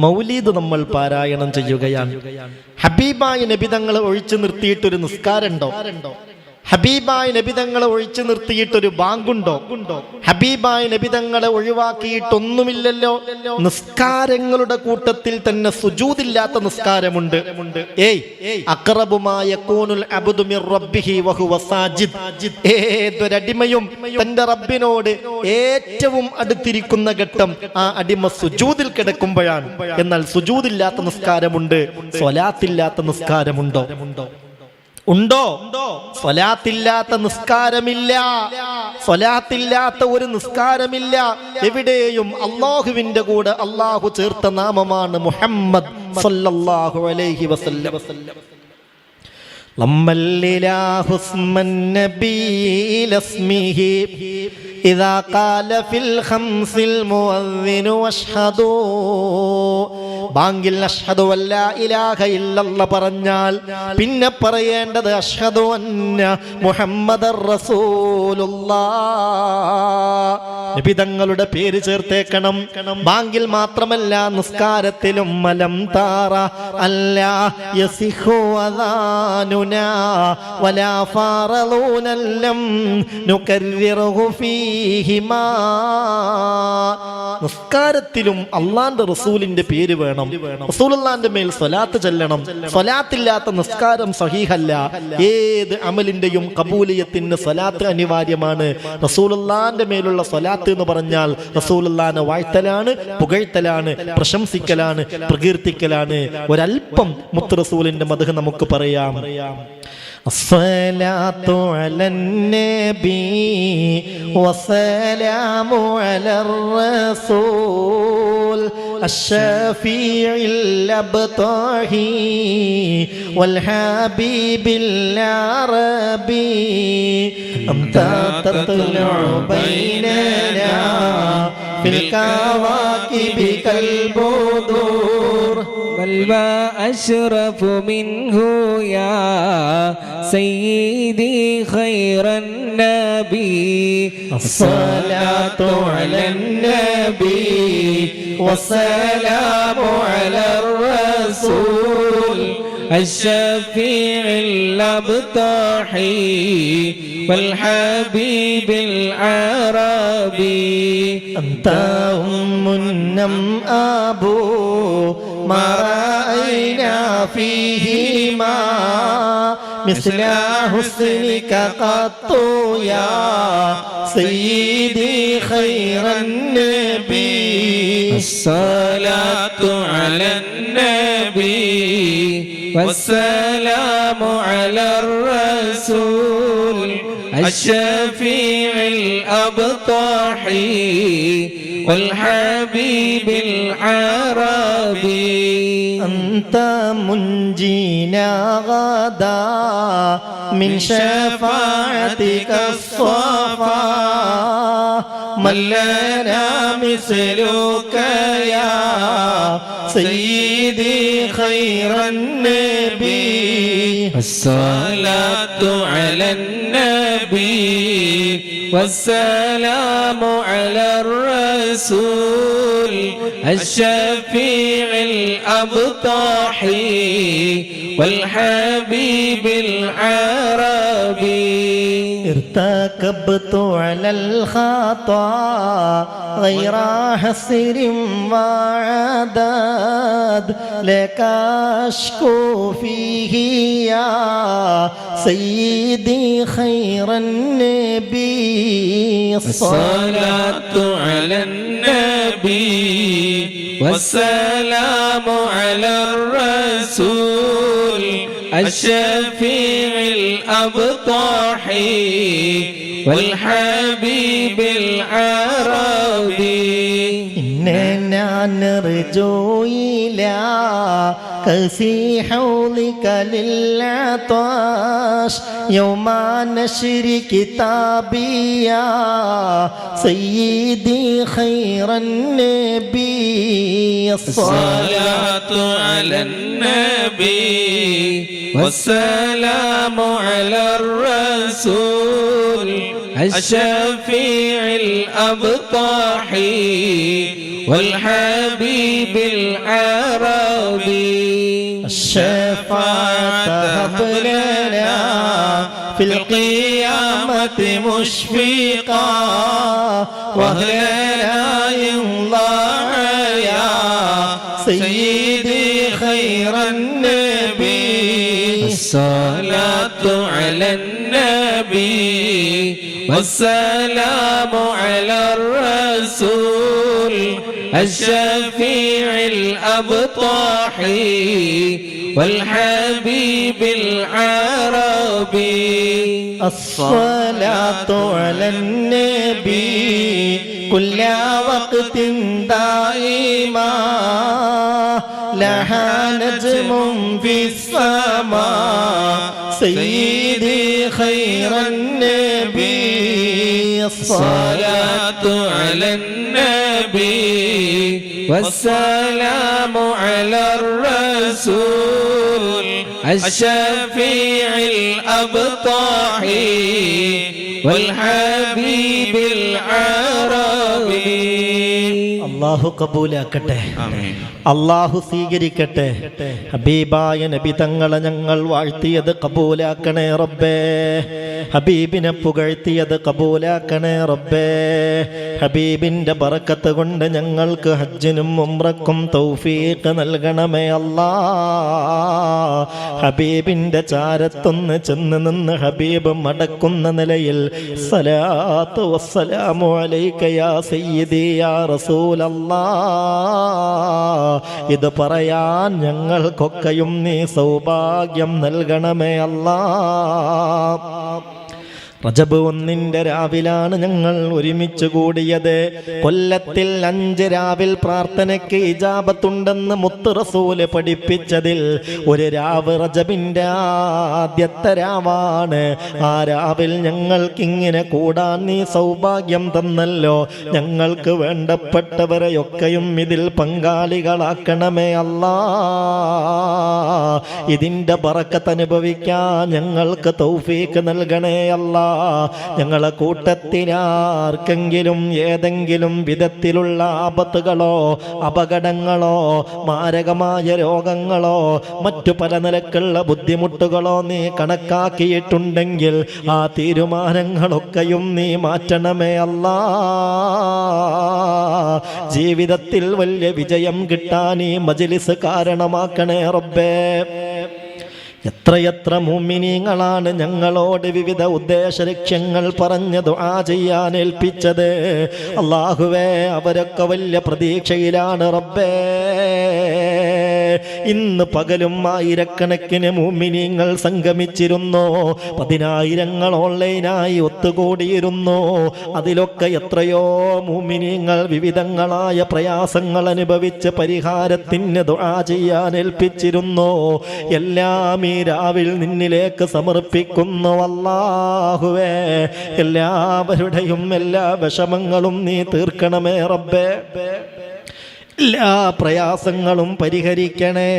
മൗലീദ് നമ്മൾ പാരായണം ചെയ്യുകയാണ്. ഹബീബായ നബി തങ്ങളെ ഒഴിച്ചു നിർത്തിയിട്ടൊരു നിസ്കാരമുണ്ടോ? ഹബീബായ നബിതങ്ങളെ ഒഴിച്ചു നിർത്തിയിട്ടൊരു ബാങ്കുണ്ടോ? ഹബീബായ നബിതങ്ങളെ ഒഴിവാക്കിയിട്ടൊന്നുമില്ലല്ലോ. നിസ്കാരങ്ങളുടെ കൂട്ടത്തിൽ തന്നെ സുജൂദില്ലാത്ത നിസ്കാരമുണ്ട്. അഖറബുമായ യകൂനുൽ അബ്ദു മിർ റബ്ബിഹി വഹുവ സാജിദ്. ഏതൊരടിമയും തന്റെ റബ്ബിനോട് ഏറ്റവും അടുത്തിരിക്കുന്ന ഘട്ടം ആ അടിമ സുജൂദിൽ കിടക്കുമ്പോഴാണ്. എന്നാൽ സുജൂദില്ലാത്ത നിസ്കാരമുണ്ട്, സ്വലാത്തില്ലാത്ത നിസ്കാരമുണ്ടോ? ഉണ്ടോ? സ്വലാത്തില്ലാത്ത നിസ്കാരമില്ല. സ്വലാത്തില്ലാത്ത ഒരു നിസ്കാരമില്ല. എവിടെയും അല്ലാഹുവിന്റെ കൂടെ അല്ലാഹു ചേർത്ത നാമമാണ് മുഹമ്മദ് സല്ലല്ലാഹു അലൈഹി വസല്ലം. ലമ്മല്ലിലാഹു സ്മൻ നബിയിൽ അസ്മിഹി ഇദാ ഖാല ഫിൽ ഖംസിൽ മുഅദ്ദിനു വഷ്ഹദൂ. ബാങ്കിൽ അഷ്ഹദു അല്ലാ ഇലാഹ ഇല്ലല്ലാഹ് പറഞ്ഞാൽ പിന്നെ പറയേണ്ടത് അഷ്ഹദു അന്ന മുഹമ്മദർ റസൂലുള്ളാഹ്. നബി തങ്ങളുടെ പേര് ചേർത്തേക്കണം. ബാങ്കിൽ മാത്രമല്ല, നിസ്കാരത്തിലും. മലം താറ അല്ലാ യസിഹു അദാനുനാ വലാ ഫറളൂനല്ലം നുകർരിറുഹു ഫീഹിമാ. നിസ്കാരത്തിലും അല്ലാഹുവിന്റെ റസൂലിന്റെ പേര് വേണം. റസൂലുള്ളാഹിന്റെ മേൽ സ്വലാത്ത് ചൊല്ലണം. സ്വലാത്തില്ലാത്ത നിസ്കാരം സഹീഹല്ല. ഏത് അമലിന്റെയും കബൂലിയത്തിന് സ്വലാത്ത് അനിവാര്യമാണ്. റസൂലുള്ളാഹിന്റെ മേലുള്ള സ്വലാത്ത് എന്ന് പറഞ്ഞാൽ റസൂലുള്ളാഹിനെ വാഴ്ത്തലാണ്, പുകഴ്ത്തലാണ്, പ്രശംസിക്കലാണ്, പ്രകീർത്തിക്കലാണ്. ഒരൽപ്പം മുത്ത് റസൂലിന്റെ മദ്ഹ് നമുക്ക് പറയാം. അസ്സലാത്തു അലൻ നബി വസ്സലാമു അലർ റസൂൽ അശ്ശഫീഇൽ അബ്താഹി വൽ ഹബീബിൽ അറബി അൻത തത്ലഉ ബൈനനാ ഫിൽ കവാകിബി കൽ ബുദൂർ بل ما أشرف منه يا سيدي خير النبي. الصلاة على النبي والسلام على الرسول الشفيع الأبطحي والحبيب العربي. أنت أم النم أبو ما رأينا فيهما مثل حسنك قط يا سيدي خير النبي. الصلاة على النبي والسلام على الرسول الشفيع الأبطحي والحبيب العربي. أنت منجينا غدا من شفاعتك الصفا من لنا مثلك يا سيدي خير النبي. الصلاة على النبي والسلام على الرسول الشفيع الأبطحي والحبيب العربي. ارتكبت على الخطا غير حسر وعداد لك أشكو فيه يا سيدي خير النبي. الصلاة على النبي والسلام على الرسول الشفيع الأبطحي والحبيب العربي. إننا نرجو إلى كسي حولك للعطاش يوم نشر كتابي يا سيدي خير النبي. الصلاة على النبي والسلام على الرسول الشفيع الأبطحي والحبيب العربي. الشفاعة هب لنا في القيامة مشفقا وهلا ينضاع يا سيدي خير النبي الصلاة على النبي والسلام على الرسول الشفيع الأبطحي والحبيب العربي الصلاة على النبي كل وقت دائما لها نجم في السماء سيدي خير النبي الصلاة على النبي والسلام على الرسول الشفيع الأبطحي والحبيب العربي അല്ലാഹു കബൂലാക്കട്ടെ, ആമീൻ. അല്ലാഹു സ്വീകരിക്കട്ടെ. ഹബീബായ നബി തങ്ങളെ ഞങ്ങൾ വാഴ്ത്തിയത് കബൂലാക്കണേ റബ്ബേ. ഹബീബിനെ പുകഴ്ത്തിയത് കബൂലാക്കണേ റബ്ബേ. ഹബീബിന്റെ ബറക്കത്ത് കൊണ്ട് ഞങ്ങൾക്ക് ഹജ്ജിനും ഉംറക്കും തൗഫീഖ് നൽകണമേ അല്ലാ. ഹബീബിന്റെ ചാരത്തൊന്ന് ചെന്ന് നിന്ന് ഹബീബ് മടക്കുന്ന നിലയിൽ സലാത്തു വസ്സലാമു അലൈക യാ സയ്യിദി യാ റസൂലല്ലാ ഇത് പറയാൻ ഞങ്ങൾക്കൊക്കെയും നീ സൗഭാഗ്യം നൽകണമേ അല്ലാ. റജബ് 1 രാവിലാണ് ഞങ്ങൾ ഒരുമിച്ച് കൂടിയത്. കൊല്ലത്തിൽ 5 രാവിൽ പ്രാർത്ഥനയ്ക്ക് ഇജാബത്തുണ്ടെന്ന് മുത്ത് റസൂല് പഠിപ്പിച്ചതിൽ ഒരു രാവ് റജബിന്റെ ആദ്യത്തെ രാവാണ്. ആ രാവിൽ ഞങ്ങൾക്കിങ്ങനെ കൂടാൻ നീ സൗഭാഗ്യം തന്നല്ലോ. ഞങ്ങൾക്ക് വേണ്ടപ്പെട്ടവരെയൊക്കെയും ഇതിൽ പങ്കാളികളാക്കണമേ അല്ലാ. ഇതിന്റെ ബറക്കത്ത് അനുഭവിക്കാൻ ഞങ്ങൾക്ക് തൗഫീഖ് നൽകണേ അല്ലാ. ഞങ്ങളെ കൂട്ടത്തിനാർക്കെങ്കിലും ഏതെങ്കിലും വിധത്തിലുള്ള ആപത്തുകളോ അപകടങ്ങളോ മാരകമായ രോഗങ്ങളോ മറ്റു പല നിലക്കുള്ള ബുദ്ധിമുട്ടുകളോ നീ കണക്കാക്കിയിട്ടുണ്ടെങ്കിൽ ആ തീരുമാനങ്ങളൊക്കെയും നീ മാറ്റണമേ അല്ലാ. ജീവിതത്തിൽ വലിയ വിജയം കിട്ടാൻ ഈ മജ്ലിസ് കാരണമാക്കണേ റബ്ബേ. എത്രയെത്ര മുഅ്മിനീങ്ങളാണ് ഞങ്ങളോട് വിവിധ ഉദ്ദേശ ലക്ഷ്യങ്ങൾ പറഞ്ഞ് ദുആ ചെയ്യാൻ ഏൽപ്പിച്ചത്. അല്ലാഹുവേ, അവരൊക്കെ വലിയ പ്രതീക്ഷയിലാണ് റബ്ബേ. ഇന്ന് പകലും ആയിരക്കണക്കിന് മുഅ്മിനീങ്ങൾ സംഗമിച്ചിരുന്നു. 10,000 ഓൺലൈനായി ഒത്തുകൂടിയിരുന്നു. അതിലൊക്കെ എത്രയോ മുഅ്മിനീങ്ങൾ വിവിധങ്ങളായ പ്രയാസങ്ങൾ അനുഭവിച്ച് പരിഹാരത്തിന് ദുആ ചെയ്യാൻ ഏൽപ്പിച്ചിരുന്നു. എല്ലാം ഈ രാവിൽ നിന്നിലേക്ക് സമർപ്പിക്കുന്നു അല്ലാഹുവേ. എല്ലാവരുടെയും എല്ലാ വിഷമങ്ങളും നീ തീർക്കണമേ റബ്ബേ. എല്ലാ പ്രയാസങ്ങളും പരിഹരിക്കണേ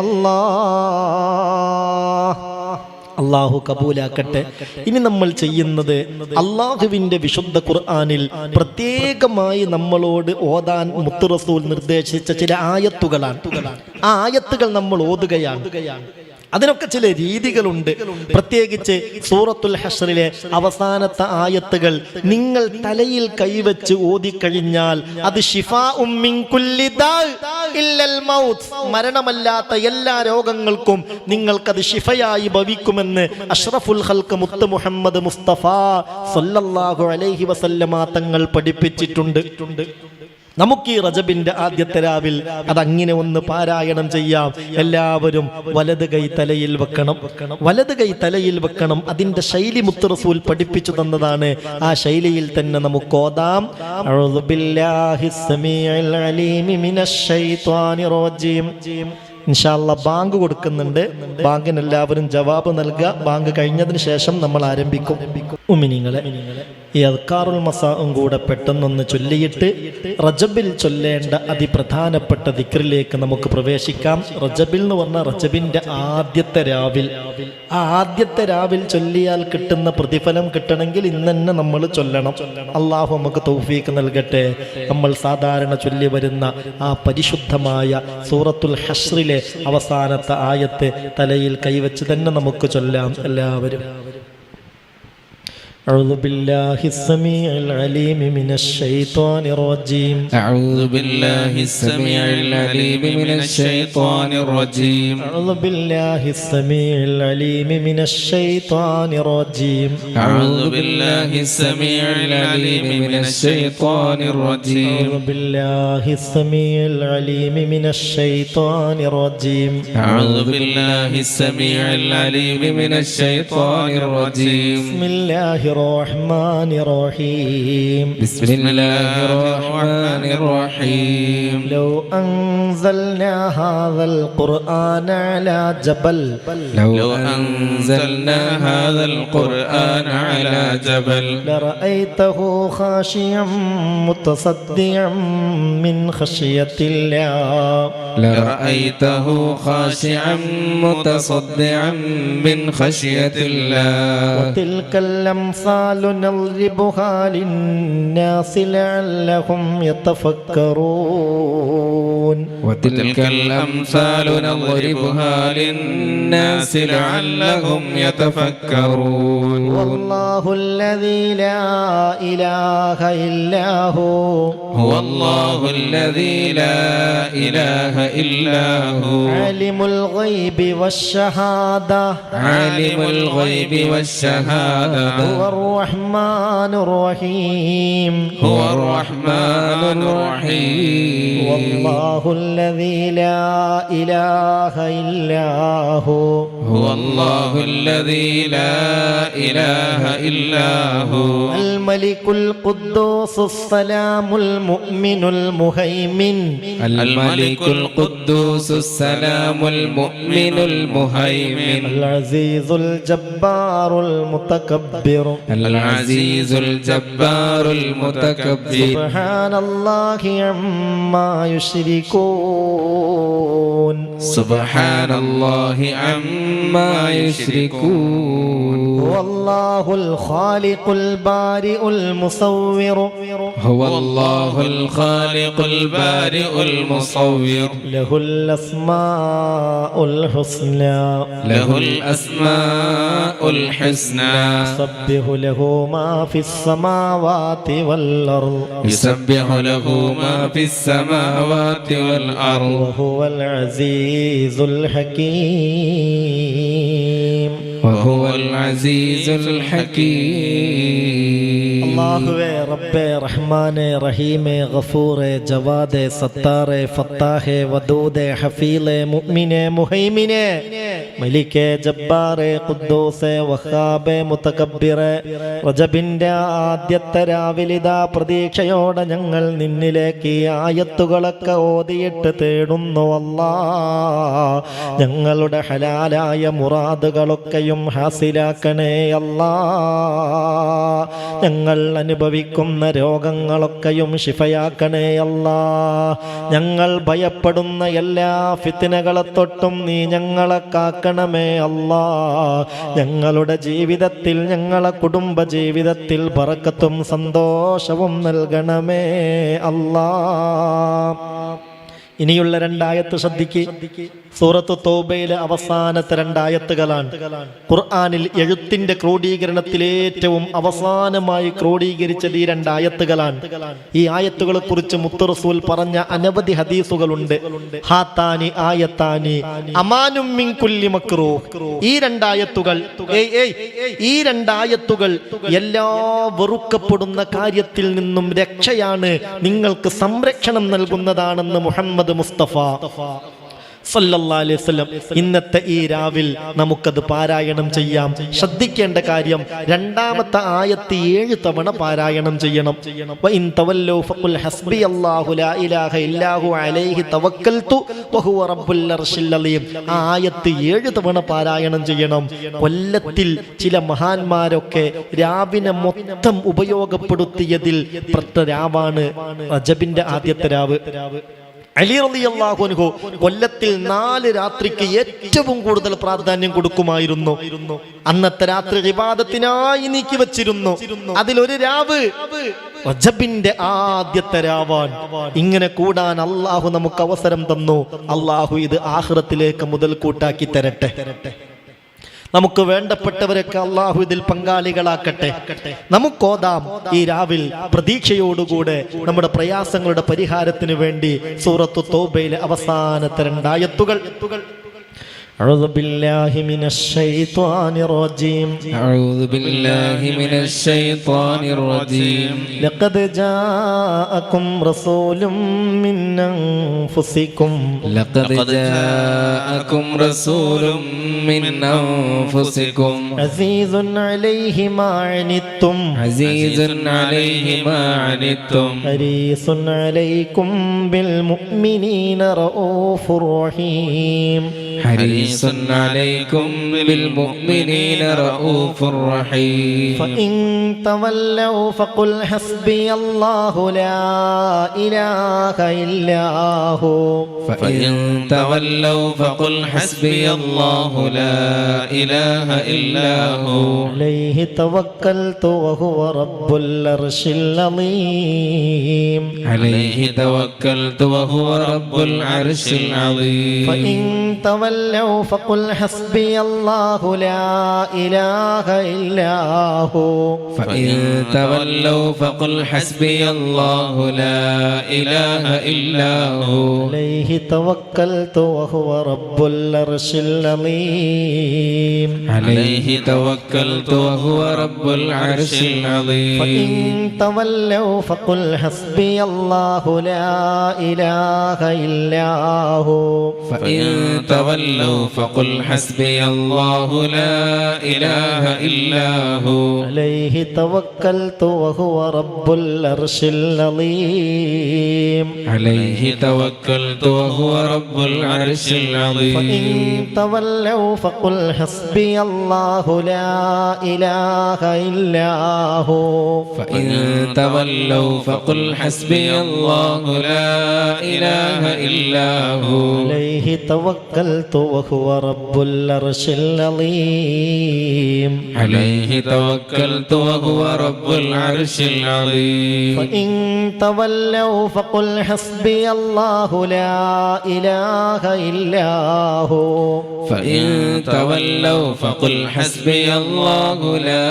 അല്ലാ. അള്ളാഹു കബൂലാക്കട്ടെ. ഇനി നമ്മൾ ചെയ്യുന്നത് അള്ളാഹുവിന്റെ വിശുദ്ധ ഖുർആനിൽ പ്രത്യേകമായി നമ്മളോട് ഓതാൻ മുത്ത് റസൂൽ നിർദ്ദേശിച്ച ചില ആയത്തുകളാണ്. ആ ആയത്തുകൾ നമ്മൾ ഓതുകയാണ്. അതിനൊക്കെ ചില രീതികളുണ്ട്. പ്രത്യേകിച്ച് സൂറത്തുൽ ഹശ്റിലെ അവസാനത്തെ ആയത്തുകൾ നിങ്ങൾ തലയിൽ കൈവച്ച് ഓതിക്കഴിഞ്ഞാൽ അത് ശിഫാഉം മിൻ കുല്ലി ദാ ഇല്ലൽ മൗത്ത്, മരണമല്ലാത്ത എല്ലാ രോഗങ്ങൾക്കും നിങ്ങൾക്കത് ശിഫയായി ഭവിക്കുമെന്ന് അഷ്റഫുൽ ഖൽഖ് മുത്ത് മുഹമ്മദ് മുസ്തഫ സല്ലല്ലാഹു അലൈഹി വസല്ലമ തങ്ങൾ പഠിപ്പിച്ചിട്ടുണ്ട്. നമുക്ക് ഈ റജബിന്റെ ആദ്യത്തെ രാവിൽ അതങ്ങനെ ഒന്ന് പാരായണം ചെയ്യാം. എല്ലാവരും വലത് കൈ തലയിൽ വെക്കണം, വലത് കൈ തലയിൽ വെക്കണം. അതിന്റെ ശൈലി മുത്ത് റസൂൽ പഠിപ്പിച്ചു തന്നതാണ്. ആ ശൈലിയിൽ തന്നെ നമുക്ക് ഓതാം. അഊദു ബില്ലാഹിസ് സമീഉൽ അലീമി മിനശ് ശൈത്വാനിർ റജീം. ഇൻഷാ അല്ലാഹ് ബാങ്ക് കൊടുക്കുന്നുണ്ട്. ബാങ്കിന് എല്ലാവരും ജവാബ് നൽകുക. ബാങ്ക് കഴിഞ്ഞതിന് ശേഷം നമ്മൾ ആരംഭിക്കും. മുഅ്മിനീങ്ങളെ, ഈ അദ്കാറുൽ മസാഉം കൂടെ പെട്ടെന്നൊന്ന് ചൊല്ലിയിട്ട് റജബിൽ ചൊല്ലേണ്ട അതിപ്രധാനപ്പെട്ട ദിക്റിലേക്ക് നമുക്ക് പ്രവേശിക്കാം. റജബിൽ എന്ന് പറഞ്ഞാൽ റജബിന്റെ ആദ്യത്തെ രാവിൽ. ആ ആദ്യത്തെ രാവിൽ ചൊല്ലിയാൽ കിട്ടുന്ന പ്രതിഫലം കിട്ടണമെങ്കിൽ ഇന്ന് തന്നെ നമ്മൾ ചൊല്ലണം. അള്ളാഹു നമുക്ക് തൗഫീഖ് നൽകട്ടെ. നമ്മൾ സാധാരണ ചൊല്ലി വരുന്ന ആ പരിശുദ്ധമായ സൂറത്തുൽ ഹശ്റിലെ അവസാനത്തെ ആയത്ത് തലയിൽ കൈവച്ച് തന്നെ നമുക്ക് ചൊല്ലാം. എല്ലാവരും أعوذ بالله السميع العليم من الشيطان الرجيم. أعوذ بالله السميع العليم من الشيطان الرجيم. أعوذ بالله السميع العليم من الشيطان الرجيم. أعوذ بالله السميع العليم من الشيطان الرجيم. أعوذ بالله السميع العليم من الشيطان الرجيم. أعوذ بالله السميع العليم من الشيطان الرجيم. بسم الله الرحمن الرحيم. بسم الله الرحمن الرحيم. لو أنزلنا هذا القرآن على جبل لو أنزلنا هذا القرآن على جبل لرأيته خاشعا متصدعا من خشية الله لرأيته خاشعا متصدعا من خشية الله. وتلك الأمثال نضربها للناس لعلهم يتفكرون. وتلك الأمثال نضربها للناس لعلهم يتفكرون. والله الذي لا إله إلا هو هو الله الذي لا إله إلا هو. عالم الغيب والشهادة عالم الغيب والشهادة. هو الرحمن الرحيم. هو الرحمن الرحيم. والله الذي لا إله إلا هو هو الله الذي لا إله إلا هو. الملك القدوس السلام المؤمن المهيمن. الملك القدوس السلام المؤمن المهيمن. العزيز الجبار المتكبر. العزيز الجبار المتكبر. سبحان الله عما يشركون. سبحان الله عما يشركون. هو الله الخالق البارئ المصور. هو الله الخالق البارئ المصور. له الأسماء الحسنى. له الأسماء الحسنى. يسبح له ما في السماوات والأرض. يسبح له ما في السماوات والأرض. وهو العزيز الحكيم. وهو العزيز الحكيم. അല്ലാഹുവേ റബ്ബേ റഹ്മാനെ റഹീമേ ഗഫൂറേ ജവാദേ സത്താറേ ഫത്താഹേ വദൂദേ ഹഫീലേ മുഅ്മിനേ മുഹൈമിനേ മലിക്കേ ജബ്ബാറേ ഖുദ്ദൂസേ വഹാബേ മുതകബ്ബിറേ റജബിന്റെ ആദ്യത്തെ രാവിലിതാ പ്രതീക്ഷയോടെ ഞങ്ങൾ നിന്നിലേക്ക് ഈ ആയത്തുകളൊക്കെ ഓതിയിട്ട് തേടുന്നു അല്ലാ. ഞങ്ങളുടെ ഹലാലായ മുറാദുകളൊക്കെയും ഹാസിലാക്കണേ അല്ലാ. ഞങ്ങൾ അനുഭവിക്കുന്ന രോഗങ്ങളൊക്കെയും ശിഫയാക്കണേ അല്ലാ. ഞങ്ങൾ ഭയപ്പെടുന്ന എല്ലാ ഫിത്നകളെ തൊട്ടും നീ ഞങ്ങളെ കാക്കണമേ അല്ലാ. ഞങ്ങളുടെ ജീവിതത്തിൽ ഞങ്ങളെ കുടുംബ ജീവിതത്തിൽ ബറക്കത്തും സന്തോഷവും നൽകണമേ അല്ലാ. ഇനിയുള്ള രണ്ടായത്ത് ശ്രദ്ധിക്ക്. സൂറത്ത് തൗബയിലെ അവസാനത്തെ രണ്ടായത്തുകളാണ്. ഖുർആനിൽ എഴുത്തിന്റെ ക്രോഡീകരണത്തിൽ ഏറ്റവും അവസാനമായി ക്രോഡീകരിച്ചത് ഈ രണ്ടായത്തുകളാണ്. ഈ ആയത്തുകളെ കുറിച്ച് മുത്ത് റസൂൽ പറഞ്ഞ അനവധി ഹദീസുകളുണ്ട്. ഹാത്താനി ആയത്താനി അമാനും മിൻ കുല്ലി മക്റൂഹ്. ഈ രണ്ടായത്തുകൾ ഈ രണ്ടായത്തുകൾ എല്ലാ വെറുക്കപ്പെടുന്ന കാര്യത്തിൽ നിന്നും രക്ഷയാണ്, നിങ്ങൾക്ക് സംരക്ഷണം നൽകുന്നതാണെന്ന് മുഹമ്മദ് മുസ്തഫ സല്ലല്ലാഹു അലൈഹി വസല്ലം. ഇന്നത്തെ ഈ രാവിൽ നമുക്കത് പാരായണം ചെയ്യാം. ശ്രദ്ധിക്കേണ്ട കാര്യം, രണ്ടാമത്തെ ആയത്ത് 7 തവണ പാരായണം ചെയ്യണം. വഇൻ തവല്ലൂ ഫഖുൽ ഹസ്ബിയല്ലാഹു ലാ ഇലാഹ ഇല്ലാഹു അലൈഹി തവക്കൽതു വഹുവ റബ്ബുൽ അർശിൽ അലീം. ആ ആയത്ത് 7 തവണ പാരായണം ചെയ്യണം. കൊല്ലത്തിൽ ചില മഹാന്മാരൊക്കെ രാവിനെ മൊത്തം ഉപയോഗപ്പെടുത്തിയതിൽ പെട്ട രാവാണ് റജബിന്റെ ആദ്യത്തെ രാവ്. അലി റളിയല്ലാഹു അൻഹു കൊല്ലത്തിൽ 4 രാത്രിക്ക് ഏറ്റവും കൂടുതൽ പ്രാധാന്യം കൊടുക്കുമായിരുന്നു. അന്നത്തെ രാത്രി ഇബാദത്തിനായി നീക്കി വച്ചിരുന്നു. അതിലൊരു രാവ് റജബിന്റെ ആദ്യത്തെ രാവാൻ. ഇങ്ങനെ കൂടാൻ അള്ളാഹു നമുക്ക് അവസരം തന്നു. അള്ളാഹു ഇത് ആഖിറത്തിലേക്ക് മുതൽ കൂട്ടാക്കി തരട്ടെ. നമുക്ക് വേണ്ടപ്പെട്ടവരൊക്കെ അള്ളാഹു ഇതിൽ പങ്കാളികളാക്കട്ടെ. നമുക്കോതാം ഈ രാവിൽ പ്രതീക്ഷയോടുകൂടെ നമ്മുടെ പ്രയാസങ്ങളുടെ പരിഹാരത്തിന് വേണ്ടി സൂറത്തു തൗബയിലെ അവസാനത്തെ 2 ആയത്തുകൾ. أعوذ بالله من الشيطان الرجيم أعوذ بالله من الشيطان الرجيم لقد جاءكم رسول من أنفسكم لقد جاءكم رسول من أنفسكم عزيز عليه ما عنتم عزيز عليه ما عنتم حريص عليكم بالمؤمنين رؤوف رحيم حريص عليكم بالمؤمنين رؤوف رحيم فإن تولوا فقل حسبي الله لا إله إلا هو فإن تولوا فقل حسبي الله لا إله إلا هو عليه توكلت وهو رب العرش العظيم عليه توكلت وهو رب العرش العظيم فإن تولوا فقل حسبي الله لا إله إلا هو فإن تولوا فقل حسبي الله لا إله إلا هو عليه توكلت وهو رب العرش العظيم عليه توكلت وهو رب العرش العظيم فإن تولوا فقل حسبي الله لا إله إلا هو فإن تولوا فقل حسبي الله لا إله إلا هو عليه توكلت وهو رب العرش العظيم عليه توكلت وهو رب العرش العظيم فإن تولوا فقل حسبي الله لا إله إلا هو فإن تولوا فقل حسبي الله لا إله إلا هو عليه توكلت وهو رب العرش العظيم عليه توكلت وهو رب العرش العظيم فإن تولوا فقل حسبي الله لا إله إلا هو فإن تولوا فقل حسبي الله لا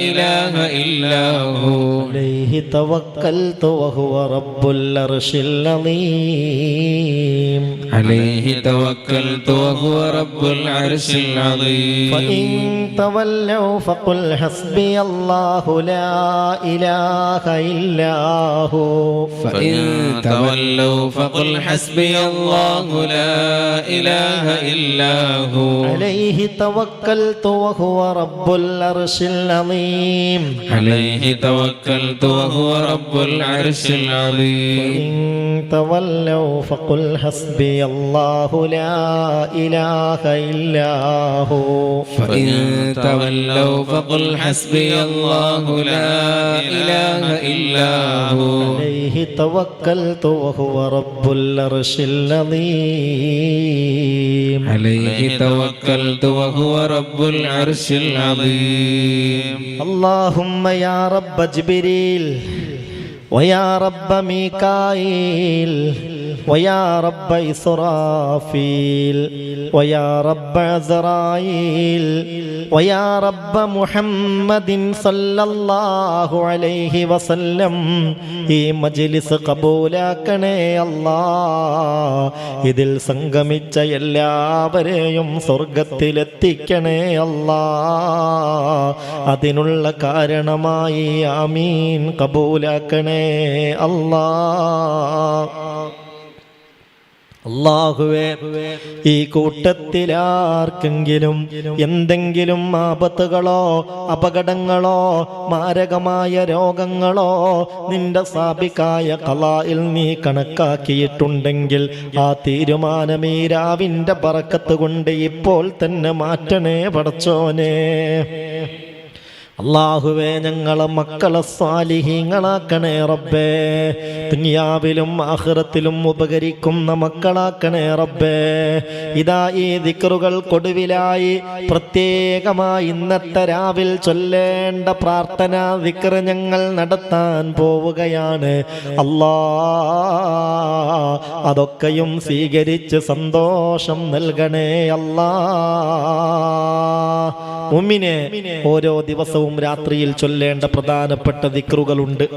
إله إلا هو عليه توكلت وهو رب العرش العظيم عليه توكلت وهو رب العرش العظيم فإن تولوا فقل حسبي الله لا إله إلا هو فإن تولوا فقل حسبي الله لا إله إلا هو عليه توكلت وهو رب العرش العظيم عليه توكلت وهو رب العرش العظيم فإن تولوا فقل حسبي الله لا إله إلا هو فإن تولوا فقل حسبي الله لا إله إلا هو عليه توكلت وهو رب العرش العظيم عليه توكلت وهو رب العرش العظيم اللهم يا رب جبريل ويا رب ميكائيل ويا رب إسرافيل ويا رب عزرائيل ويا رب محمد صلى الله عليه وسلم ഈ മജ്ലിസ് കബൂലാക്കണേ അല്ലാ. ഇതിൽ സംഗമിച്ച എല്ലാവരെയും സ്വർഗത്തിലെത്തിക്കണേ അല്ലാ. അതിനുള്ള കാരണമായി ആമീൻ കബൂലാക്കണേ അല്ലാ. അല്ലാഹുവേ, ഈ കൂട്ടത്തിലാർക്കെങ്കിലും എന്തെങ്കിലും ആപത്തുകളോ അപകടങ്ങളോ മാരകമായ രോഗങ്ങളോ നിന്റെ സാബിക്കായ ഖളായിൽ നീ കണക്കാക്കിയിട്ടുണ്ടെങ്കിൽ ആ തീരുമാനം ഈ രാവിന്റെ ബറക്കത്ത് കൊണ്ട് ഇപ്പോൾ തന്നെ മാറ്റണേ പടച്ചോനെ. അല്ലാഹുവേ, ഞങ്ങളെ മക്കളെ സ്വാലിഹീങ്ങളാക്കണേ റബ്ബേ. ദുനിയാവിലും ആഖിറത്തിലും ഉപകരിക്കുന്ന മക്കളാക്കണേ റബ്ബേ. ഇതാ ഈ ദിക്റുകൾ കൊടുവിലായി പ്രത്യേകമായി ഇന്നത്തെ രാവിൽ ചൊല്ലേണ്ട പ്രാർത്ഥനാ ദിക്ർ ഞങ്ങൾ നടത്താൻ പോവുകയാണ്. അല്ലാ, അതൊക്കെയും സ്വീകരിച്ച് സന്തോഷം നൽകണേ അല്ലാ. മുഅ്മിനെ, ഓരോ ദിവസവും രാത്രിയിൽ ചൊല്ലേണ്ട പ്രധാനപ്പെട്ട ദിക്റുകളുണ്ട്.